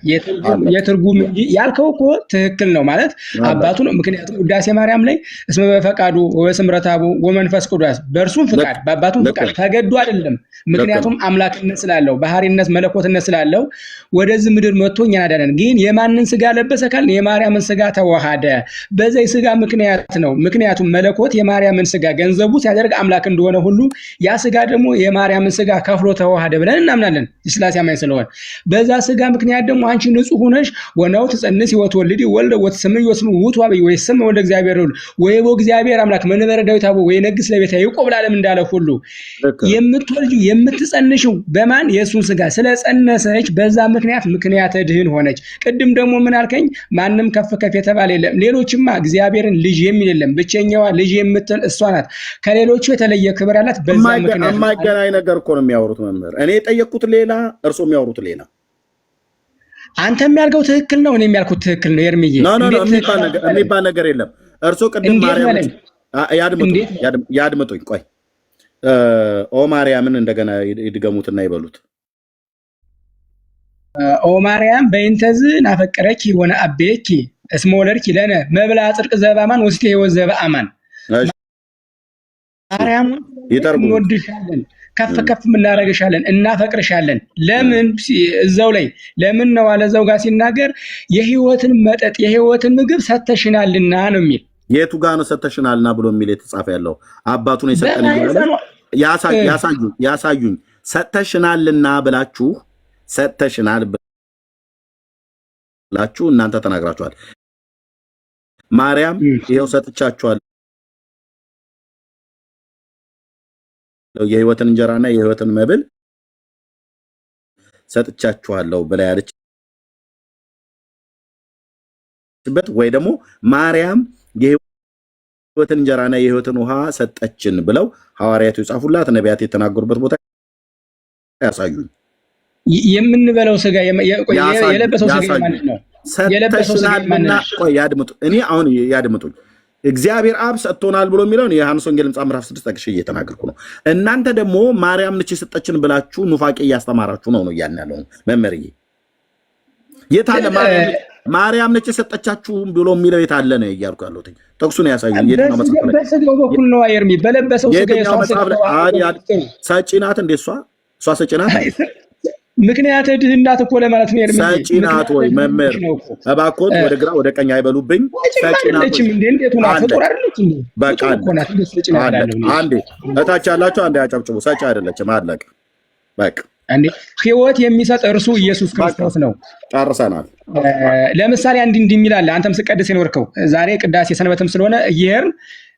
የትርጉም እንጂ ያልከው እኮ ትክክል ነው ማለት አባቱ ነው። ምክንያቱም ውዳሴ ማርያም ላይ እስመ በፈቃዱ ወስምረተ አቡ ወመንፈስ ቅዱስ በእርሱም ፍቃድ በአባቱም ፍቃድ ተገዶ አይደለም። ምክንያቱም አምላክነት ስላለው ባህሪነት መለኮትነት ስላለው ወደዚህ ምድር መጥቶ እኛን አዳነን። ግን የማንን ስጋ ለበሰ ካልን የማርያምን ስጋ ተዋሃደ። በዚህ ስጋ ምክንያት ነው። ምክንያቱም መለኮት የማርያምን ስጋ ገንዘቡ ሲያደርግ አምላክ እንደሆነ ሁሉ ያ ስጋ ደግሞ የማርያምን ስጋ ከፍሎ ተዋሃደ ብለን እናምናለን። የሥላሴ አማኝ ስለሆነ በዛ ስጋ ምክንያት ደግሞ አንቺ ንጹሕ ሆነሽ ወናው ተጸንስ ወትወልዲ ወልደ ወትሰምይ ወስሙ ውእቱ አብይ ወይስም ወልደ እግዚአብሔር ወይቦ እግዚአብሔር አምላክ መንበረ ዳዊት አቦ ወይነግስ ለቤተ ያዕቆብ ለዓለም እንዳለ ሁሉ የምትወልጂው የምትጸንሽው በማን የእሱን ስጋ ስለጸነሰች በዛ ምክንያት ድህን ሆነች። ቅድም ደግሞ ምን አልከኝ? ማንም ከፍ የተባለ የለም። ሌሎችማ እግዚአብሔርን ልጅ የሚል የለም። ብቸኛዋ ልጅ የምትል እሷ ናት። ከሌሎቹ የተለየ ክብር አላት። በዛ ምክንያት የማይገናኝ ነገር እኮ ነው የሚያወሩት መምህር። እኔ የጠየቅኩት ሌላ፣ እርሶ የሚያወሩት ሌላ። አንተ የሚያልከው ትክክል ነው፣ እኔ የሚያልኩት ትክክል ነው። ኤርምዬ የሚባል ነገር የለም። እርሶ ቅድም ማርያም ያድምጡኝ፣ ቆይ ኦ ማርያምን እንደገና ይድገሙትና ይበሉት። ኦ ማርያም በእንተዝ ናፈቀረኪ ወነ አቤኪ እስመ ወለድኪ ለነ መብላ ጽድቅ ዘበአማን ወስቴ ሕይወት ዘበአማን። ማርያም እንወድሻለን፣ ከፍ እናደርግሻለን፣ እናፈቅርሻለን። ለምን እዛው ላይ ለምን ነው አለ እዛው ጋር ሲናገር የሕይወትን መጠጥ የሕይወትን ምግብ ሰተሽናልና ነው የሚል። የቱ ጋር ነው ሰተሽናልና ብሎ የሚል የተጻፈ ያለው? አባቱን የሰጠን ያሳዩኝ። ሰተሽናልና ብላችሁ ሰተሽናል ብላችሁ እናንተ ተናግራችኋል። ማርያም ይሄው ሰጥቻችኋል የሕይወትን እንጀራና የሕይወትን መብል ሰጥቻችኋለሁ ብላ ያለችበት ወይ ደግሞ ማርያም የሕይወትን እንጀራና የሕይወትን ውሃ ሰጠችን ብለው ሐዋርያቱ የጻፉላት ነቢያት የተናገሩበት ቦታ ያሳዩኝ። የምንበለው ስጋ የለበሰው ስጋ ማለት ነው። የለበሰው ስጋ ማለት ነው። ቆይ ያድምጡ። እኔ አሁን ያድምጡኝ። እግዚአብሔር አብ ሰጥቶናል ብሎ የሚለውን የዮሐንስ ወንጌል ምዕራፍ 6 ጠቅሼ እየተናገርኩ ነው። እናንተ ደግሞ ማርያም ነች የሰጠችን ብላችሁ ኑፋቄ እያስተማራችሁ ነው እያልን ያለው መምህርዬ። የት አለ ማርያም ነች የሰጠቻችሁ ብሎ የሚለው የት አለ ነው እያልኩ ያለሁት። ጥቅሱን ያሳዩኝ። የትኛው መጽሐፍ ላይ? በስጋው በኩል ነው አይርሚ በለበሰው ስጋ ሰጪ ናት እንዴ? እሷ ሰጪ ናት። ምክንያት ድህነት እኮ ለማለት ነው። ኤርሚ ሰጪ ናት ወይ መምህር? እባክዎት ወደ ግራ ወደ ቀኝ አይበሉብኝ። ሰጪ ናት እንዴት ሆነ? ፍጡር አይደለች እንዴ? በቃ አንዴ እታች ያላችሁ አንዴ አጨብጭቡ። ሰጪ አይደለችም። አለቀ በቃ። እንዴ ሕይወት የሚሰጥ እርሱ ኢየሱስ ክርስቶስ ነው። ጨርሰናል። ለምሳሌ እንዲህ የሚላል አንተም ስቀድስ የኖርከው ዛሬ ቅዳሴ ሰንበትም ስለሆነ ይሄም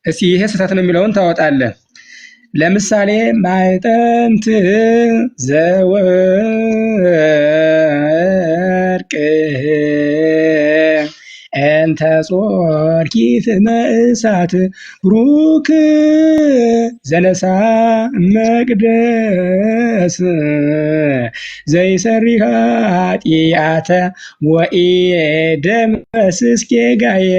እስቲ ይሄ ስህተት ነው የሚለውን ታወጣለህ። ለምሳሌ ማዕጠንት ዘወርቅ እንተ ጾርኪት መእሳት ብሩክ ዘነሳ መቅደስ ዘይሰሪ ኃጢአተ ወኢደመስስ ጌጋየ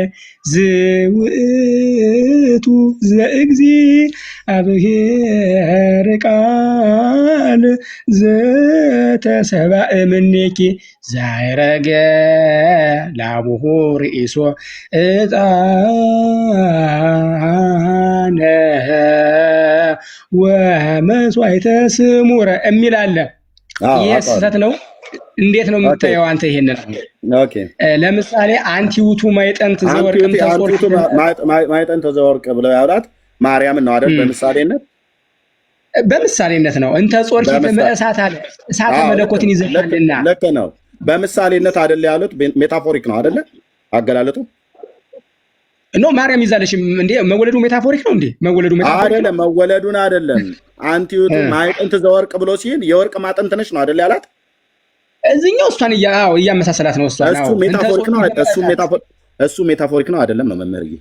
ዝውእቱ ዘእግዚእ አብሔር ቃል ዘተሰብአ እምኔኪ ዛይረገ ላቡሁ ርእሶ ዕጣነ ወመሥዋዕተ ስሙረ የሚል አለ። ይህ ስህተት ነው። እንዴት ነው የምታየው አንተ? ይሄንን ለምሳሌ አንቲ ውእቱ ማዕጠንት ዘወርቅ ብለው ያውራት ማርያምን ነው አይደል? በምሳሌነት ነው። እንተ ጾርኪ በእሳት አለ እሳተ መለኮትን ይዘሻልና ልክ ነው። በምሳሌነት አይደል ያሉት? ሜታፎሪክ ነው አይደለ አገላለጡ? ኖ ማርያም ይዛለሽ እንዴ? መወለዱ ሜታፎሪክ ነው እንዴ? መወለዱ ሜታፎሪክ አይደለም። መወለዱን አይደለም። አንቲ ውእቱ ማዕጠንት ዘወርቅ ብሎ ሲል የወርቅ ማዕጠንት ነሽ ነው አይደል ያላት? እዚህኛው እሷን እያመሳሰላት ነው። እሱ ሜታፎሪክ ነው። እሱ ሜታፎሪክ ነው አይደለም ነው መምህርዬ?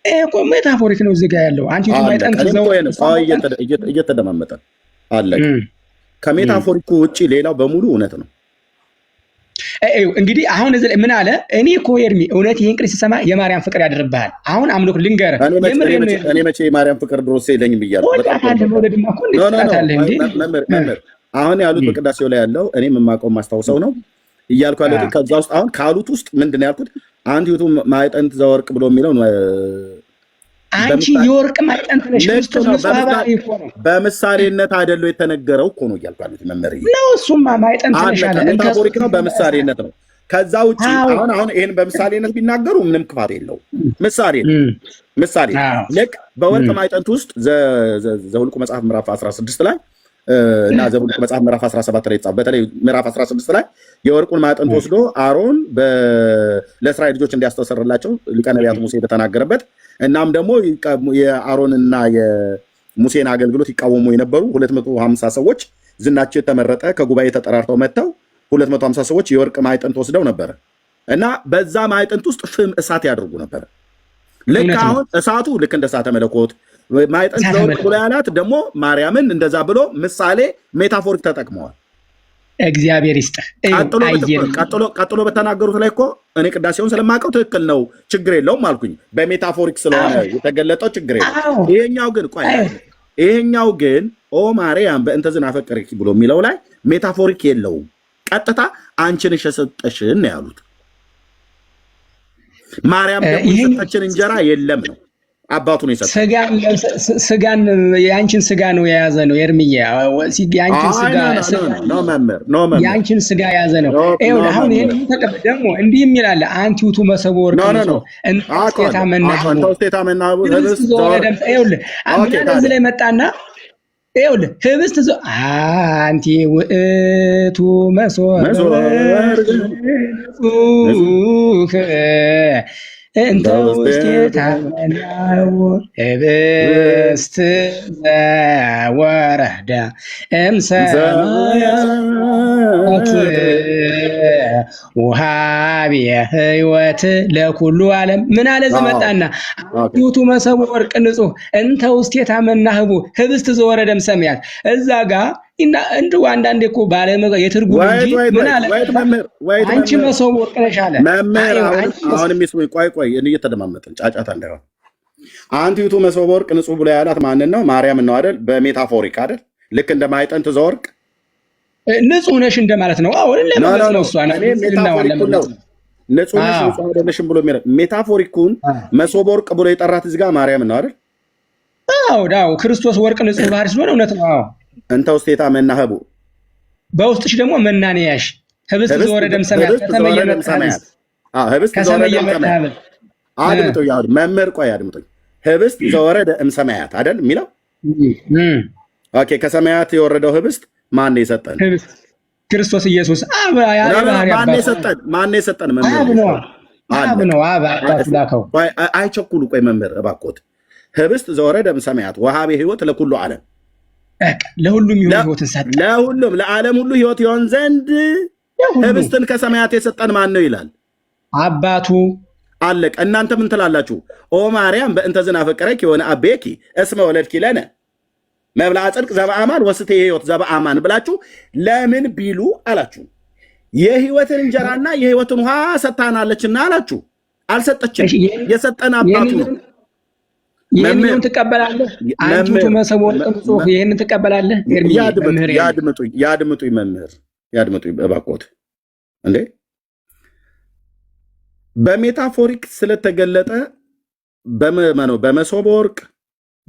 እኮ ሜታፎሪክ ነው እዚህ ጋር ያለው። አንቺ ማዕጠንት እየተደማመጠ አለ። ከሜታፎሪኩ ውጪ ሌላው በሙሉ እውነት ነው። እንግዲህ አሁን እዚህ ላይ ምን አለ? እኔ እኮ ኤርሚ እውነት ይሄን ቅርስ ሲሰማ የማርያም ፍቅር ያድርብሃል። አሁን አምልኮ ልንገርህ፣ እኔ መቼ የማርያም ፍቅር ድሮስ የለኝም ብያለሁ። አሁን ያሉት በቅዳሴው ላይ ያለው እኔ የማውቀው ማስታውሰው ነው እያልኩ ያሉት። ከዛ ውስጥ አሁን ካሉት ውስጥ ምንድን ነው ያልኩት? አንቲ ውእቱ ማዕጠንት ዘወርቅ ብሎ የሚለው አንቺ የወርቅ ማዕጠንት ነሽ። ክርስቶስ በምሳሌነት አይደለው የተነገረው እኮ ነው እያልኩ ያሉት መምህር ነው። እሱማ ማዕጠንት ነሽ አለ። ሜታፎሪክ ነው፣ በምሳሌነት ነው። ከዛ ውጭ አሁን ይሄን በምሳሌነት ቢናገሩ ምንም ክፋት የለው። ምሳሌ ልክ በወርቅ ማዕጠንት ውስጥ ዘኍልቍ መጽሐፍ ምዕራፍ 16 ላይ እና ዘኍልቍ መጽሐፍ ምዕራፍ 17 ላይ የተጻፈ በተለይ ምዕራፍ 16 ላይ የወርቁን ማዕጠንት ወስዶ አሮን ለእስራኤል ልጆች እንዲያስተሰርላቸው ሊቀ ነቢያት ሙሴ በተናገረበት እናም ደግሞ የአሮንና የሙሴን አገልግሎት ይቃወሙ የነበሩ 250 ሰዎች ዝናቸው የተመረጠ ከጉባኤ ተጠራርተው መጥተው 250 ሰዎች የወርቅ ማዕጠንት ወስደው ነበረ እና በዛ ማዕጠንት ውስጥ ፍም እሳት ያደርጉ ነበረ። ልክ አሁን እሳቱ ልክ እንደ እሳተ መለኮት ማዕጠንት ዘወርቅ ብሎ ያላት ደግሞ ማርያምን እንደዛ ብሎ ምሳሌ ሜታፎሪክ ተጠቅመዋል። እግዚአብሔር ይስጥህ። ቀጥሎ በተናገሩት ላይ እኮ እኔ ቅዳሴውን ስለማውቀው ትክክል ነው፣ ችግር የለውም አልኩኝ። በሜታፎሪክ ስለሆነ የተገለጠው ችግር የለውም። ይሄኛው ግን ኦ ማርያም በእንተ ዝናፈቅርኪ ብሎ የሚለው ላይ ሜታፎሪክ የለውም። ቀጥታ አንቺ ነሽ የሰጠሽን ነው ያሉት። ማርያም ደግሞ የሰጠችን እንጀራ የለም ነው አባቱን የሰጠ ስጋን የአንቺን ስጋ ነው የያዘ ነው። ኤርምዬ የአንቺን ስጋ የያዘ ነው። አሁን ይሄን ተቀበል። ደግሞ እንዲህ የሚል አለ አንቲ ውእቱ መሰቦ ወርቅ ነው እንስቴታ መናቡ እዚህ ላይ መጣና ይኸውልህ ህብስት አንቲ ውእቱ መሶበ ወርቅ እንተ ውስቴታ መናቡ ህብስት ዘወረደ እምሰማያት ወሀቤ ሕይወት ለኩሉ ዓለም። ምን አለ ዝመጣና አንቲ ውእቱ መሰቦ ወርቅ ንጹሕ እንተ ውስቴታ መናህቡ ህብስት ዘወረደ እምሰማያት። እዛ ጋር እንደው አንዳንዴ እኮ የትርጉም እንጂ ምን አለ አንቺ መሶበ ወርቅ ነሽ አለ። አሁን የሚስሙኝ ቆይ እየተደማመጥን ጫጫታ እንዳይሆን። አንቲ ውእቱ መሶበ ወርቅ ንጹሕ ብሎ ያላት ማንን ነው? ማርያም ነው አይደል? በሜታፎሪክ አይደል? ልክ እንደ ማዕጠንት ዘወርቅ ንጹሕ ነሽ እንደማለት ነው። አሁን ለማለት ነው። እሷ ንጹሕ ነሽ አይደለሽም ብሎ ሜታፎሪኩን መሶበ ወርቅ ብሎ የጠራት እዚህ ጋር ማርያም ነው አይደል? አዎ ክርስቶስ ወርቅ ንጹሕ ባህሪ ስለሆነ እውነት ነው። እንተ ውስቴታ መናህቡ በውስጥሽ ደግሞ መናንያሽ ህብስት ዘወረደ እምሰማያት አድምጦኝ መምህር ቆይ አድምጦኝ ህብስት ዘወረደ እምሰማያት አይደል የሚለው? ኦኬ ከሰማያት የወረደው ህብስት ማን የሰጠን? ክርስቶስ ኢየሱስ። ማን የሰጠን? አይቸኩሉ ቆይ መምህር እባክዎት። ህብስት ዘወረደ እምሰማያት ወሀቤ ሕይወት ለኩሉ ዓለም ለሁሉም ይሁን ህይወትን ሰጠ። ለሁሉም ለዓለም ሁሉ ህይወት ይሆን ዘንድ ህብስትን ከሰማያት የሰጠን ማን ነው ይላል? አባቱ። አለቀ። እናንተ ምን ትላላችሁ? ኦ ማርያም በእንተ ዝናፈቅረኪ ወነአቤኪ እስመ ወለድኪ ለነ መብልዐ ጽድቅ ዘበአማን ወስቴ ሕይወት ዘበአማን ብላችሁ ለምን ቢሉ አላችሁ። የህይወትን እንጀራና የህይወትን ውሃ ሰጥታናለችና አላችሁ። አልሰጠችም። የሰጠን አባቱ ነው። ይህንን ትቀበላለህ? አንቲቱ መሰቦ ወርቅ ይህንን ትቀበላለህ? ያድምጡኝ መምህር፣ ያድምጡኝ እባክዎት። እንዴ በሜታፎሪክ ስለተገለጠ በመሶበ ወርቅ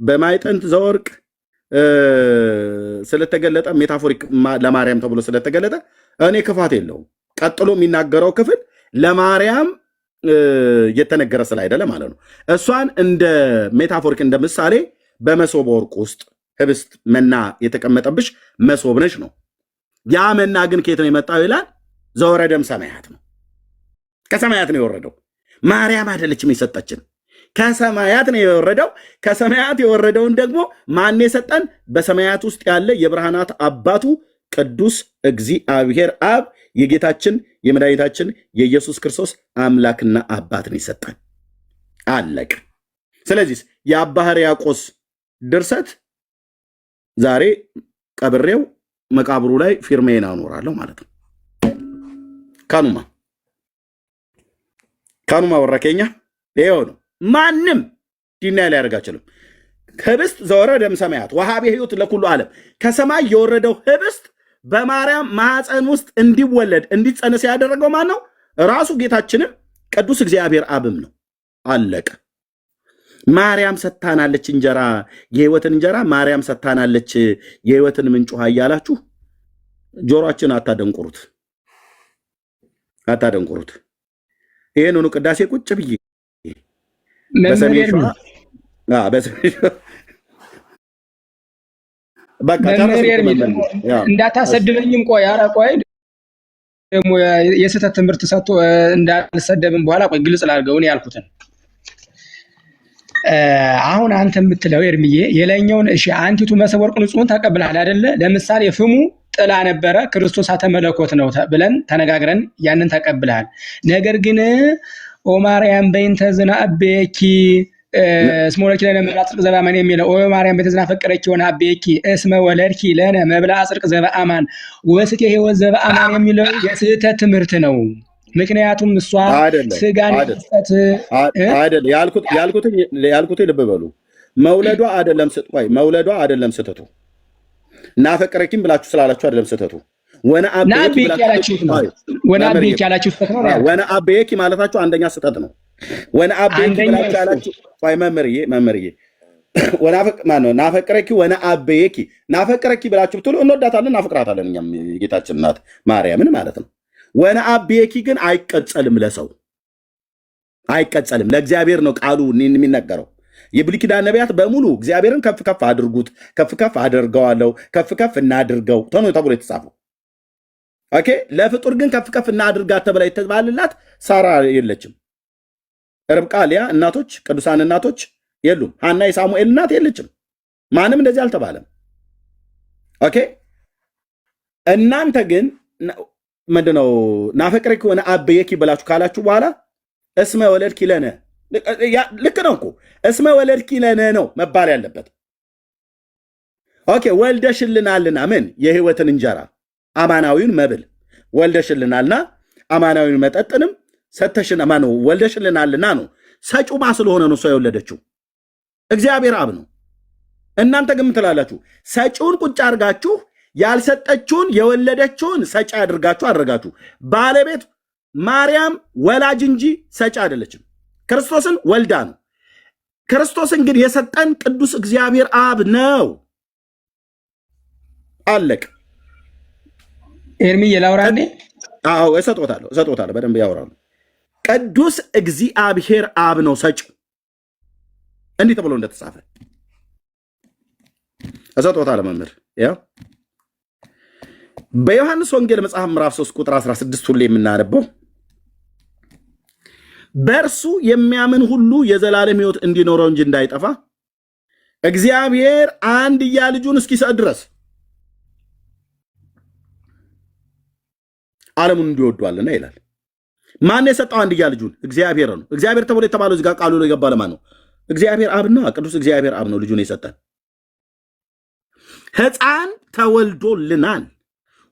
በማይጠንት ዘወርቅ ስለተገለጠ ሜታፎሪክ ለማርያም ተብሎ ስለተገለጠ እኔ ክፋት የለውም። ቀጥሎ የሚናገረው ክፍል ለማርያም የተነገረ ስለ አይደለ ማለት ነው። እሷን እንደ ሜታፎሪክ እንደ ምሳሌ በመሶበ ወርቅ ውስጥ ህብስት መና የተቀመጠብሽ መሶብ ነች ነው። ያ መና ግን ከየት ነው የመጣው ይላል? ዘወረደም ሰማያት ነው። ከሰማያት ነው የወረደው። ማርያም አይደለችም የሰጠችን፣ ከሰማያት ነው የወረደው። ከሰማያት የወረደውን ደግሞ ማን የሰጠን? በሰማያት ውስጥ ያለ የብርሃናት አባቱ ቅዱስ እግዚአብሔር አብ የጌታችን የመድኃኒታችን የኢየሱስ ክርስቶስ አምላክና አባት ነው የሰጠን። አለቅ። ስለዚህ የአባ ሕርያቆስ ድርሰት ዛሬ ቀብሬው መቃብሩ ላይ ፊርሜን አኖራለሁ ማለት ነው። ካኑማ ወረከኛ ይኸው ነው። ማንም ዲና ሊያደርግ አይችልም። ህብስት ዘወረደም ሰማያት ወሀቤ ሕይወት ለኩሉ ዓለም፣ ከሰማይ የወረደው ህብስት በማርያም ማኅፀን ውስጥ እንዲወለድ እንዲጸነስ ያደረገው ማን ነው? ራሱ ጌታችንም ቅዱስ እግዚአብሔር አብም ነው። አለቀ። ማርያም ሰታናለች እንጀራ፣ የህይወትን እንጀራ ማርያም ሰታናለች የህይወትን ምንጭ ውሃ እያላችሁ ጆሮአችን አታደንቁሩት፣ አታደንቁሩት። ይህንኑ ቅዳሴ ቁጭ ብዬ እንዳታሰድበኝም ቆይ፣ ኧረ ቆይ ደግሞ የስህተት ትምህርት ሰጥቶ እንዳልሰደብም በኋላ ቆይ ግልጽ ላድርገው ያልኩትን። አሁን አንተ የምትለው ኤርምዬ የላይኛውን እሺ፣ አንቲቱ መሰበ ወርቅ ንጹሕን ተቀብለሃል አይደለ? ለምሳሌ ፍሙ ጥላ ነበረ፣ ክርስቶስ አተ መለኮት ነው ብለን ተነጋግረን ያንን ተቀብለሃል። ነገር ግን ኦ ማርያም በእንተ ዝናእቤኪ እስመ ወለድኪ ለነ መብልዐ ጽድቅ ዘበአማን የሚለው ኦ ማርያም በእንተ ዝናፈቅረኪ ወነአቤኪ እስመ ወለድኪ ለነ መብልዐ ጽድቅ ዘበአማን ወስቴ ሕይወት ዘበአማን የሚለው የስህተት ትምህርት ነው። ምክንያቱም እሷ ስጋን መስጠት አይደል ያልኩት ልብ በሉ። መውለዷ አይደለም ስህተቱ። ናፈቅረኪም ብላችሁ ስላላችሁ አይደለም ስህተቱ። ወነአቤኪ ያላችሁ ስህተት ነው። ወነአቤኪ ማለታችሁ አንደኛ ስህተት ነው። ወነአቤኪ ብላችሁ ያላችሁ መምህርዬ ናፈቅረኪ ወነአቤኪ ናፈቅረኪ ብላችሁ ብትሉ እንወዳታለን፣ እናፍቅራታለን እኛም የጌታችን እናት ማርያምን ማለት ነው። ወነአቤኪ ግን አይቀጸልም፣ ለሰው አይቀጸልም፣ ለእግዚአብሔር ነው ቃሉ የሚነገረው። የብሉይ ኪዳን ነቢያት በሙሉ እግዚአብሔርን ከፍ ከፍ አድርጉት፣ ከፍ ከፍ አደርገዋለሁ፣ ከፍ ከፍ እናድርገው ተብሎ የተጻፈው። ኦኬ። ለፍጡር ግን ከፍ ከፍ እናድርጋት ተብላ የተባለላት ሳራ የለችም። ርብቃ፣ ሊያ እናቶች፣ ቅዱሳን እናቶች የሉም። ሐና የሳሙኤል እናት የለችም። ማንም እንደዚህ አልተባለም። ኦኬ። እናንተ ግን ምንድነው ናፈቅረኪ ወነአቤኪ ብላችሁ ካላችሁ በኋላ እስመ ወለድኪ ለነ፣ ልክ ነው እኮ እስመ ወለድኪ ለነ ነው መባል ያለበት። ኦኬ። ወልደሽልናልና ምን የህይወትን እንጀራ አማናዊውን መብል ወልደሽልናልና አማናዊውን መጠጥንም ሰተሽና ማነው ወልደሽልናልና ነው። ሰጩማ ስለሆነ ነው እሷ የወለደችው እግዚአብሔር አብ ነው። እናንተ ግን ትላላችሁ ሰጪውን ቁጭ አድርጋችሁ ያልሰጠችውን የወለደችውን ሰጪ አድርጋችሁ ባለቤት ማርያም ወላጅ እንጂ ሰጪ አይደለችም። ክርስቶስን ወልዳ ነው። ክርስቶስን ግን የሰጠን ቅዱስ እግዚአብሔር አብ ነው። አለቅ። ኤርምዬ ላውራ እንዴ? አዎ እሰጥዎታለሁ። በደንብ ያወራሉ። ቅዱስ እግዚአብሔር አብ ነው ሰጪው፣ እንዲህ ተብሎ እንደተጻፈ እሰጥዎታለሁ መምህር። ያው በዮሐንስ ወንጌል መጽሐፍ ምዕራፍ 3 ቁጥር 16 ሁሌ የምናነበው በእርሱ የሚያምን ሁሉ የዘላለም ሕይወት እንዲኖረው እንጂ እንዳይጠፋ እግዚአብሔር አንድያ ልጁን እስኪሰጥ ድረስ ዓለሙን እንዲወዷልና ይላል። ማን የሰጠው አንድያ ልጁን? እግዚአብሔር ነው። እግዚአብሔር ተብሎ የተባለው እዚህ ጋር ቃሉ ላይ ገባ። ለማን ነው? እግዚአብሔር አብ ነው። ቅዱስ እግዚአብሔር አብ ነው ልጁን የሰጠን። ሕፃን ተወልዶልናል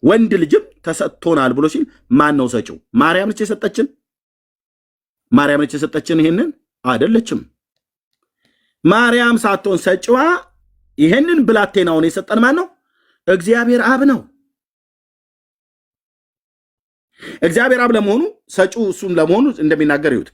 ወንድ ልጅም ተሰጥቶናል ብሎ ሲል ማን ነው ሰጪው? ማርያም ነች የሰጠችን? ማርያም ነች የሰጠችን? ይሄንን አይደለችም። ማርያም ሳትሆን ሰጪዋ ይሄንን ብላቴናውን የሰጠን ማን ነው? እግዚአብሔር አብ ነው። እግዚአብሔር አብ ለመሆኑ ሰጪው እሱም ለመሆኑ እንደሚናገር ይሁት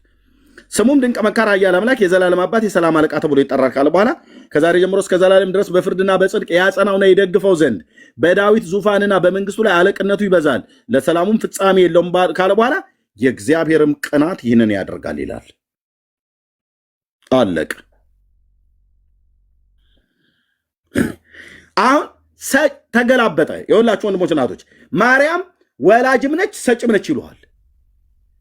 ስሙም ድንቅ መካር ኃያል አምላክ የዘላለም አባት የሰላም አለቃ ተብሎ ይጠራል ካለ በኋላ ከዛሬ ጀምሮ እስከ ዘላለም ድረስ በፍርድና በጽድቅ ያጸናውና ይደግፈው ዘንድ በዳዊት ዙፋንና በመንግስቱ ላይ አለቅነቱ ይበዛል ለሰላሙም ፍጻሜ የለውም ካለ በኋላ የእግዚአብሔርም ቅናት ይህንን ያደርጋል ይላል። አለቅ አሁን ተገላበጠ። የሁላችሁ ወንድሞች እናቶች ማርያም ወላጅም ነች ሰጭም ነች ይሉሃል።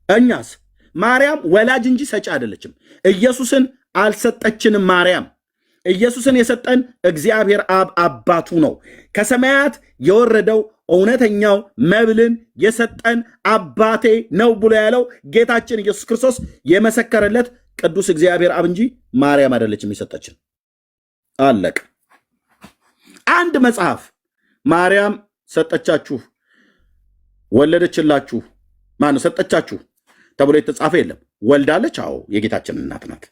እኛስ ማርያም ወላጅ እንጂ ሰጪ አይደለችም። ኢየሱስን አልሰጠችንም። ማርያም ኢየሱስን የሰጠን እግዚአብሔር አብ አባቱ ነው። ከሰማያት የወረደው እውነተኛው መብልን የሰጠን አባቴ ነው ብሎ ያለው ጌታችን ኢየሱስ ክርስቶስ የመሰከረለት ቅዱስ እግዚአብሔር አብ እንጂ ማርያም አይደለችም የሰጠችን። አለቅ። አንድ መጽሐፍ ማርያም ሰጠቻችሁ ወለደችላችሁ ማነው ሰጠቻችሁ ተብሎ የተጻፈ የለም። ወልዳለች። አዎ የጌታችን እናት ናት።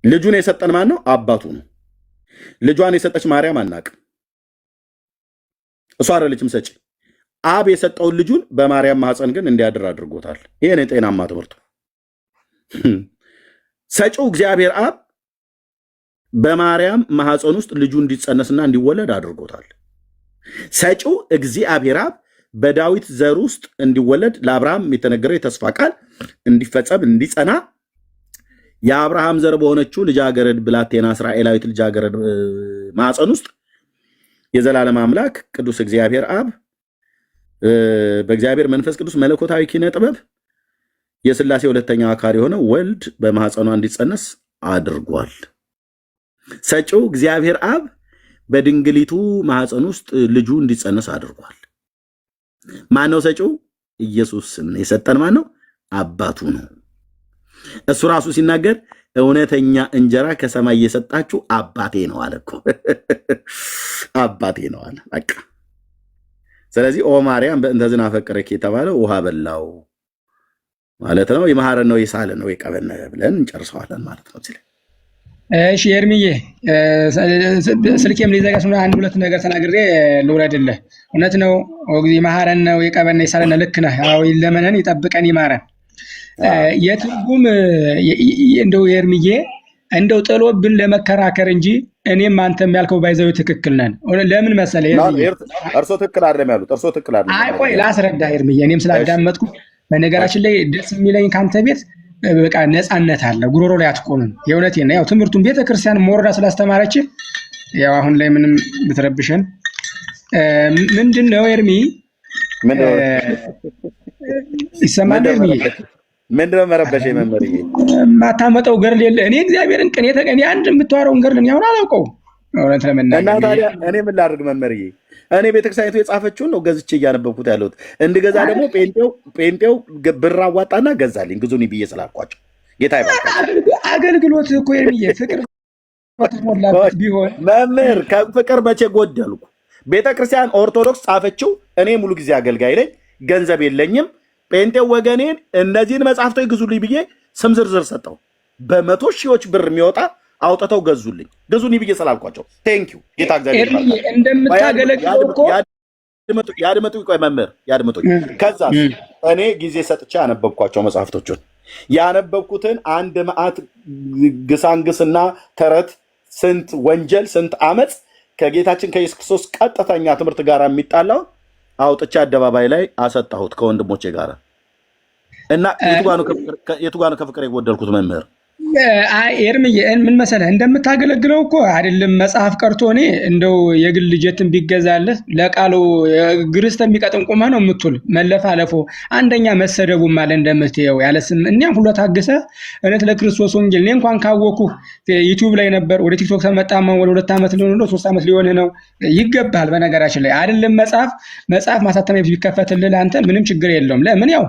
ልጁን የሰጠን ማን ነው? አባቱ ነው። ልጇን የሰጠች ማርያም አናቅም። እሷ አይደለችም ሰጪ። አብ የሰጠውን ልጁን በማርያም ማህፀን ግን እንዲያድር አድርጎታል። ይሄን የጤናማ ትምህርቱ። ሰጪው እግዚአብሔር አብ በማርያም ማህፀን ውስጥ ልጁ እንዲጸነስና እንዲወለድ አድርጎታል። ሰጪው እግዚአብሔር አብ በዳዊት ዘር ውስጥ እንዲወለድ ለአብርሃም የተነገረው የተስፋ ቃል እንዲፈጸም እንዲጸና የአብርሃም ዘር በሆነችው ልጃገረድ ብላቴና እስራኤላዊት ልጃገረድ ማህፀን ውስጥ የዘላለም አምላክ ቅዱስ እግዚአብሔር አብ በእግዚአብሔር መንፈስ ቅዱስ መለኮታዊ ኪነ ጥበብ የሥላሴ ሁለተኛው አካል የሆነ ወልድ በማህፀኗ እንዲጸነስ አድርጓል። ሰጪው እግዚአብሔር አብ በድንግሊቱ ማህፀን ውስጥ ልጁ እንዲጸነስ አድርጓል። ማን ነው ሰጪው? ኢየሱስን የሰጠን ማን ነው? አባቱ ነው። እሱ ራሱ ሲናገር እውነተኛ እንጀራ ከሰማይ እየሰጣችሁ አባቴ ነው አለ እኮ። አባቴ ነው አለ በቃ። ስለዚህ ኦ ማርያም በእንተ ዝናፈቅረኪ የተባለው ውሃ በላው ማለት ነው። የመሐረን ነው የሳለ ነው የቀበነ ብለን እንጨርሰዋለን ማለት ነው። እሺ ኤርሚዬ ስልኬም ሊዘጋ ስለሆነ አንድ ሁለት ነገር ተናግሬ ልውረድልህ። እውነት ነው የመሐረን ነው የቀበነ የሳለ ነው። ልክ ነህ። አዎ ይለመነን ይጠብቀን ይማረን። የትርጉም እንደው ኤርሚዬ እንደው ጥሎብን ለመከራከር እንጂ እኔም አንተም ያልከው ባይዘው ትክክል ነን። ለምን መሰለህ እርሶ ትክክል አይደለም ያሉት። እርሶ ትክክል አይደለም። አይ ቆይ ላስረዳ ኤርሚዬ። እኔም ስላዳመጥኩ በነገራችን ላይ ደስ የሚለኝ ካንተ ቤት በቃ ነፃነት አለ። ጉሮሮ ላይ አትቆምም። የእውነቴን ነው። ያው ትምህርቱን ቤተክርስቲያን ሞረዳ ስላስተማረች ያው አሁን ላይ ምንም ብትረብሽን ምንድነው ኤርሚ ይሰማል ኤርሚ ምንድነው መረበሽ መመርዬ ማታመጣው ገርል የለ። እኔ እግዚአብሔርን ቅኔ ተቀኔ አንድ የምትዋረውን ገርል ነው ያሁን አላውቀው። እውነት ለመናገር እና ታዲያ እኔ ምን ላድርግ መመርዬ? እኔ ቤተክርስቲያኒቱ የጻፈችውን ነው ገዝቼ እያነበብኩት ያለሁት። እንድገዛ ደግሞ ጴንጤው ብር አዋጣና ገዛልኝ ግዙኒ ብዬ ስላልኳቸው ጌታ ይባርካል። አገልግሎት እኮ ኤርሚዬ ፍቅር ተሞላበት ቢሆን መምህር ከፍቅር መቼ ጎደልኩ? ቤተክርስቲያን ኦርቶዶክስ ጻፈችው። እኔ ሙሉ ጊዜ አገልጋይ ነኝ፣ ገንዘብ የለኝም። ጴንጤው ወገኔን እነዚህን መጽሐፍቶች ግዙልኝ ብዬ ስም ዝርዝር ሰጠው። በመቶ ሺዎች ብር የሚወጣ አውጥተው ገዙልኝ ግዙኒ ብዬ ስላልኳቸው ቴንኪው ጌታ እግዚአብሔር ይባርካል። እንደምታገለግለው እኮ ያድመጡ ቆይ መምህር ያድመጡኝ። ከዛ እኔ ጊዜ ሰጥቼ ያነበብኳቸው መጽሐፍቶችን ያነበብኩትን አንድ መዓት ግሳንግስና ተረት ስንት ወንጀል ስንት አመፅ ከጌታችን ከኢየሱስ ክርስቶስ ቀጥተኛ ትምህርት ጋር የሚጣላው አውጥቼ አደባባይ ላይ አሰጣሁት ከወንድሞቼ ጋር እና የቱ ጋር ነው ከፍቅር የጎደልኩት መምህር? ኤርምዬ ምን መሰለህ እንደምታገለግለው እኮ አይደለም መጽሐፍ ቀርቶ እኔ እንደው የግል ጀትን ቢገዛልህ ለቃሉ ግርስተ የሚቀጥም ቁመህ ነው የምትውል። መለፋለፉ አንደኛ መሰደቡም አለ እንደምትየው ያለስም እኛም ሁሉ ታግሰ እነት ለክርስቶስ ወንጌል እኔ እንኳን ካወኩ ዩቲዩብ ላይ ነበር። ወደ ቲክቶክ ተመጣማ ወደ 2 ዓመት ሊሆን ነው 3 ዓመት ሊሆን ነው ይገባል። በነገራችን ላይ አይደለም መጽሐፍ ማሳተሚያ ቢከፈትልህ አንተ ምንም ችግር የለውም። ለምን ያው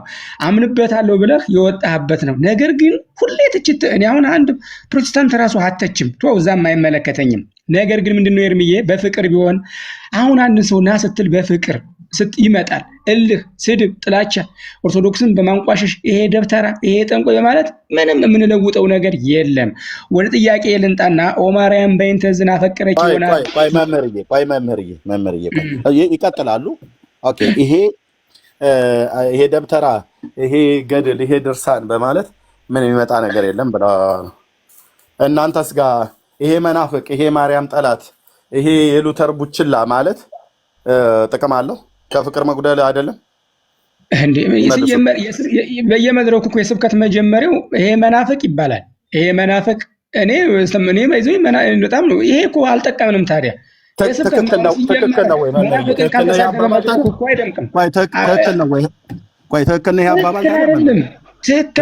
አምንበታለሁ ብለህ የወጣህበት ነው። ነገር ግን ሁሌ ትችት እኔ አሁን አንድ ፕሮቴስታንት ራሱ አተችም ተው እዛም አይመለከተኝም። ነገር ግን ምንድነው ኤርምዬ በፍቅር ቢሆን አሁን አንድ ሰው ና ስትል በፍቅር ይመጣል። እልህ፣ ስድብ፣ ጥላቻ፣ ኦርቶዶክስን በማንቋሸሽ ይሄ ደብተራ ይሄ ጠንቋይ በማለት ምንም የምንለውጠው ነገር የለም። ወደ ጥያቄ ልንጣና ኦማርያም በእንተ ዝና ፈቀረች ይሆናል። መምህርዬ ይቀጥላሉ። ኦኬ ይሄ ደብተራ ይሄ ገድል ይሄ ድርሳን በማለት ምን የሚመጣ ነገር የለም ብላ እናንተስ ጋር ይሄ መናፍቅ ይሄ ማርያም ጠላት ይሄ የሉተር ቡችላ ማለት ጥቅም አለው? ከፍቅር መጉደል አይደለም እንዴ? በየመድረኩ እኮ የስብከት መጀመሪያው ይሄ መናፍቅ ይባላል። ይሄ መናፍቅ እኔ በጣም ነው። ይሄ እኮ አልጠቀምንም ታዲያ ትክክል ነው ወይ? ትክክል ነው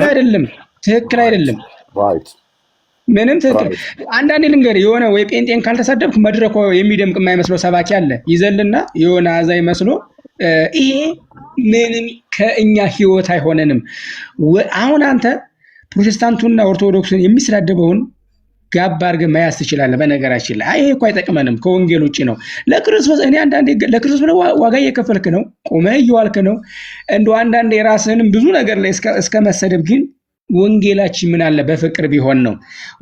አይደለም? ትክክል አይደለም። ምንም ትክክል። አንዳንዴ ልንገር የሆነ ወይ ጴንጤን ካልተሳደብክ መድረኮ የሚደምቅ የማይመስለው ሰባኪ አለ። ይዘልና የሆነ አዛኝ መስሎ ይሄ ምንም ከእኛ ህይወት አይሆነንም። አሁን አንተ ፕሮቴስታንቱና ኦርቶዶክሱን የሚሰዳደበውን ጋባ አድርገህ መያዝ ትችላለህ። በነገራችን ላይ ይሄ እኮ አይጠቅመንም፣ ከወንጌል ውጭ ነው። ለክርስቶስ እኔ አንዳንዴ ለክርስቶስ ብለህ ዋጋ እየከፈልክ ነው፣ ቆመህ እየዋልክ ነው። እንደው አንዳንዴ ራስህንም ብዙ ነገር ላይ እስከ መሰደብ ግን ወንጌላችን ምን አለ በፍቅር ቢሆን ነው።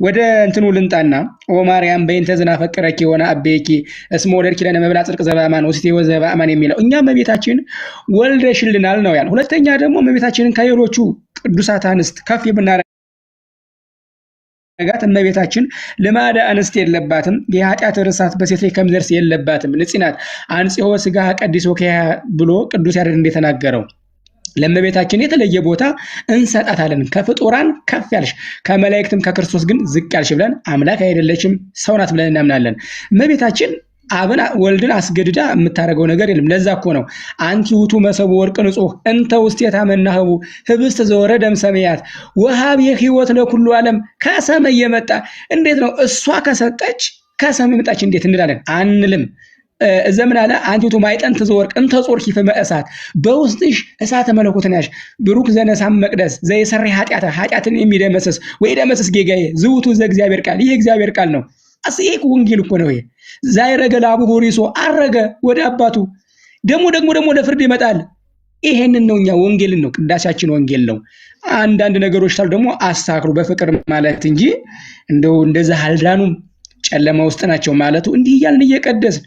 ወደ እንትኑ ልንጣና ኦማርያም በእንተ ዝና ፈቀረኪ የሆነ አቤኪ እስመ ወለድኪ ለነ መብልዐ ጽድቅ ዘበአማን ወስቴ ወዘበአማን የሚለው እኛ እመቤታችን ወልደሽልናል ነው ያለ። ሁለተኛ ደግሞ እመቤታችንን ከሌሎቹ ቅዱሳት አንስት ከፍ የምናረጋት እመቤታችን ልማደ አንስት የለባትም። የኃጢአት ርሳት በሴት ላይ ከምዘርስ የለባትም። ንጽናት አንጽሖ ስጋ ቀዲሶ ብሎ ቅዱስ ያሬድ እንደተናገረው ለእመቤታችን የተለየ ቦታ እንሰጣታለን። ከፍጡራን ከፍ ያልሽ ከመላእክትም ከክርስቶስ ግን ዝቅ ያልሽ ብለን አምላክ አይደለችም ሰው ናት ብለን እናምናለን። እመቤታችን አብን ወልድን አስገድዳ የምታደርገው ነገር የለም። ለዛ እኮ ነው አንቲ ውእቱ መሰቡ ወርቅ ንጹሕ እንተ ውስቴታ መናህቡ ህብስት ዘወረደም ሰማያት ወሀብ የህይወት ለኩሉ ዓለም። ከሰማይ የመጣ እንዴት ነው? እሷ ከሰጠች ከሰማይ መጣች እንዴት እንላለን? አንልም። ዘምን አለ አንቲ ውእቱ ማዕጠንት ዘወርቅ እንተ ጾርኪ ፍመእሳት በውስጥሽ እሳተ መለኮትን ያሽ ብሩክ ዘነሳም መቅደስ ዘይሰሪ ኃጢአትን የሚደመስስ ወይ ደመስስ ጌጋዬ ዝውቱ ዘእግዚአብሔር ቃል። ይሄ እግዚአብሔር ቃል ነው። ይሄ ወንጌል እኮ ነው። ይሄ ዛይረገ ለአቡ ሆሪሶ አረገ ወደ አባቱ ደግሞ ለፍርድ ይመጣል። ይሄንን ነው እኛ ወንጌልን ነው ቅዳሴያችን ወንጌል ነው። አንዳንድ ነገሮች ታሉ ደግሞ አስተካክሉ በፍቅር ማለት እንጂ እንደው እንደዛ አልዳኑም ጨለማ ውስጥ ናቸው ማለቱ እንዲህ እያልን እየቀደስን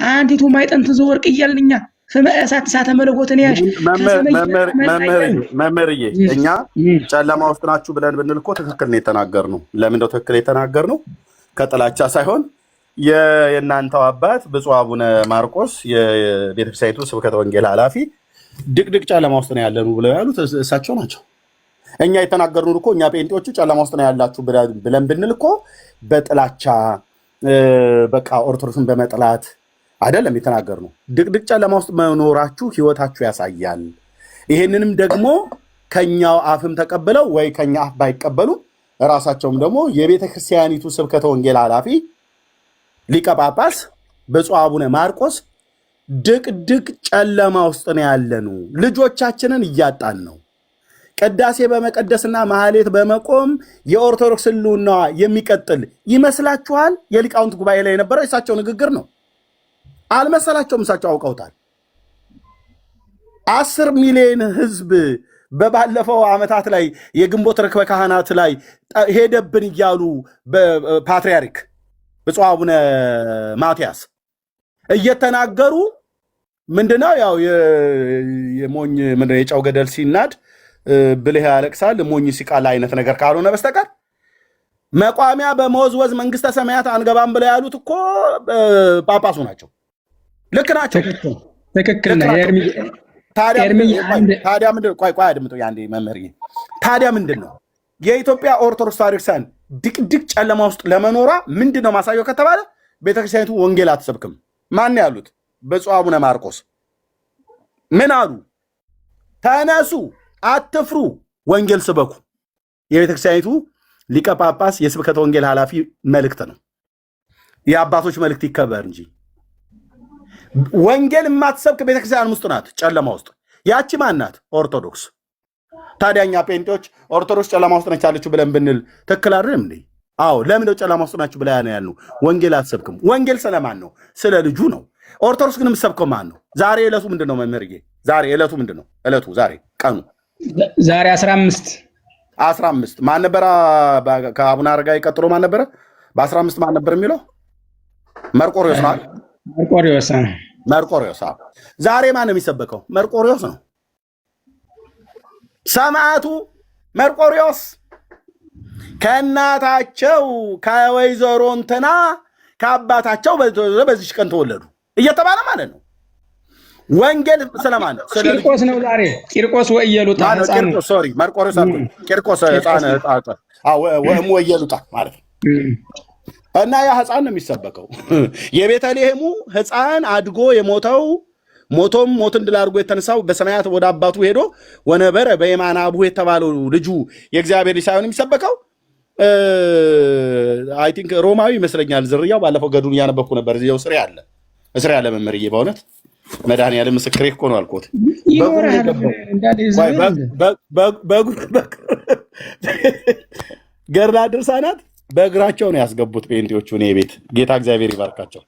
አንዲቱ ማዕጠንት ዘወርቅ እያልን እኛ ፍመእሳት እሳተ መለኮትን ያሽ መምህርዬ እኛ ጨለማ ውስጥ ናችሁ ብለን ብንል እኮ ትክክል ነው የተናገርነው። ለምን ነው ትክክል የተናገርነው? ከጥላቻ ሳይሆን የእናንተው አባት ብፁዕ አቡነ ማርቆስ የቤተክርስቲያኒቱ ስብከተ ወንጌል ኃላፊ ድቅድቅ ጨለማ ውስጥ ነው ያለኑ ብለው ያሉት እሳቸው ናቸው። እኛ የተናገርነው እኮ እኛ ጴንጤዎቹ ጨለማ ውስጥ ነው ያላችሁ ብለን ብንል እኮ በጥላቻ በቃ ኦርቶዶክስን በመጥላት አይደለም የተናገርነው። ድቅድቅ ጨለማ ውስጥ መኖራችሁ ህይወታችሁ ያሳያል። ይሄንንም ደግሞ ከኛው አፍም ተቀብለው ወይ ከኛ አፍ ባይቀበሉ ራሳቸውም ደግሞ የቤተ ክርስቲያኒቱ ስብከተ ወንጌል ኃላፊ ሊቀ ጳጳስ ብፁዕ አቡነ ማርቆስ ድቅድቅ ጨለማ ውስጥ ነው ያለኑ፣ ልጆቻችንን እያጣን ነው። ቅዳሴ በመቀደስና ማህሌት በመቆም የኦርቶዶክስ ሕልውና የሚቀጥል ይመስላችኋል? የሊቃውንት ጉባኤ ላይ የነበረው የእሳቸው ንግግር ነው። አልመሰላቸውም። እሳቸው አውቀውታል። 10 ሚሊዮን ህዝብ በባለፈው ዓመታት ላይ የግንቦት ርክበ ካህናት ላይ ሄደብን እያሉ በፓትርያርክ ብፁዕ አቡነ ማትያስ እየተናገሩ ምንድነው ያው የሞኝ ምንድነው የጨው ገደል ሲናድ ብልህ ያለቅሳል ሞኝ ሲቃል አይነት ነገር ካልሆነ በስተቀር መቋሚያ በመወዝወዝ መንግስተ ሰማያት አንገባም ብለው ያሉት እኮ ጳጳሱ ናቸው። ልክ ናቸው። ትክክል ነው። ታዲያ ምንድን ቆይ አድምጡ ያንዴ መምህርዬ። ታዲያ ምንድን ነው የኢትዮጵያ ኦርቶዶክስ ታሪክሳን ድቅድቅ ጨለማ ውስጥ ለመኖሯ ምንድን ነው ማሳየው ከተባለ ቤተክርስቲያኒቱ ወንጌል አትሰብክም። ማን ያሉት? ብፁዕ አቡነ ማርቆስ ምን አሉ? ተነሱ፣ አትፍሩ፣ ወንጌል ስበኩ። የቤተክርስቲያኒቱ ሊቀ ጳጳስ የስብከተ ወንጌል ኃላፊ መልእክት ነው። የአባቶች መልእክት ይከበር እንጂ ወንጌል የማትሰብክ ቤተክርስቲያን ውስጥ ናት ጨለማ ውስጥ። ያቺ ማን ናት? ኦርቶዶክስ። ታዲያ እኛ ጴንጤዎች ኦርቶዶክስ ጨለማ ውስጥ ነች ያለችው ብለን ብንል ትክክል አይደለም እንዴ? አዎ። ለምን ነው ጨለማ ውስጥ ናችሁ ብላ ያልነው? ወንጌል አትሰብክም። ወንጌል ስለማን ነው? ስለ ልጁ ነው። ኦርቶዶክስ ግን የምትሰብከው ማን ነው? ዛሬ ዕለቱ ምንድን ነው መምህርዬ? ዛሬ ዕለቱ ምንድን ነው? ዕለቱ ዛሬ ቀኑ ዛሬ 15 ማን ነበረ? ከአቡነ አረጋዊ ቀጥሎ ማን ነበረ? በ15 ማን ነበር የሚለው? መርቆሪዎስ ነው። መርቆሪዎስ። ዛሬ ማን ነው የሚሰበከው? መርቆሪዎስ ነው። ሰማዕቱ መርቆሪዎስ ከእናታቸው ከወይዘሮ እንትና ከአባታቸው በዚች ቀን ተወለዱ እየተባለ ማለት ነው። ወንጌል ስለማን ነው? ቂርቆስ ነው ዛሬ። ቂርቆስ ወእየሉጣ ህፃን ነው። ሶሪ መርቆሪዎስ አልኩኝ። ቂርቆስ ህፃን ወእየሉጣ ማለት ነው። እና ያ ህፃን ነው የሚሰበከው። የቤተልሔሙ ህፃን አድጎ የሞተው ሞቶም ሞትን ድል አድርጎ የተነሳው በሰማያት ወደ አባቱ ሄዶ ወነበረ በየማነ አቡሁ የተባለው ልጁ የእግዚአብሔር ልጅ ሳይሆን የሚሰበከው አይ ቲንክ ሮማዊ ይመስለኛል ዝርያው። ባለፈው ገዱን እያነበብኩ ነበር። እዚያው እስር ያለ መምህርዬ፣ በእውነት መድኃኒዓለም ምስክሬ እኮ ነው አልኩት። ገድላት ድርሳናት በእግራቸው ነው ያስገቡት ጴንጤዎቹ። እኔ ቤት ጌታ እግዚአብሔር ይባርካቸው።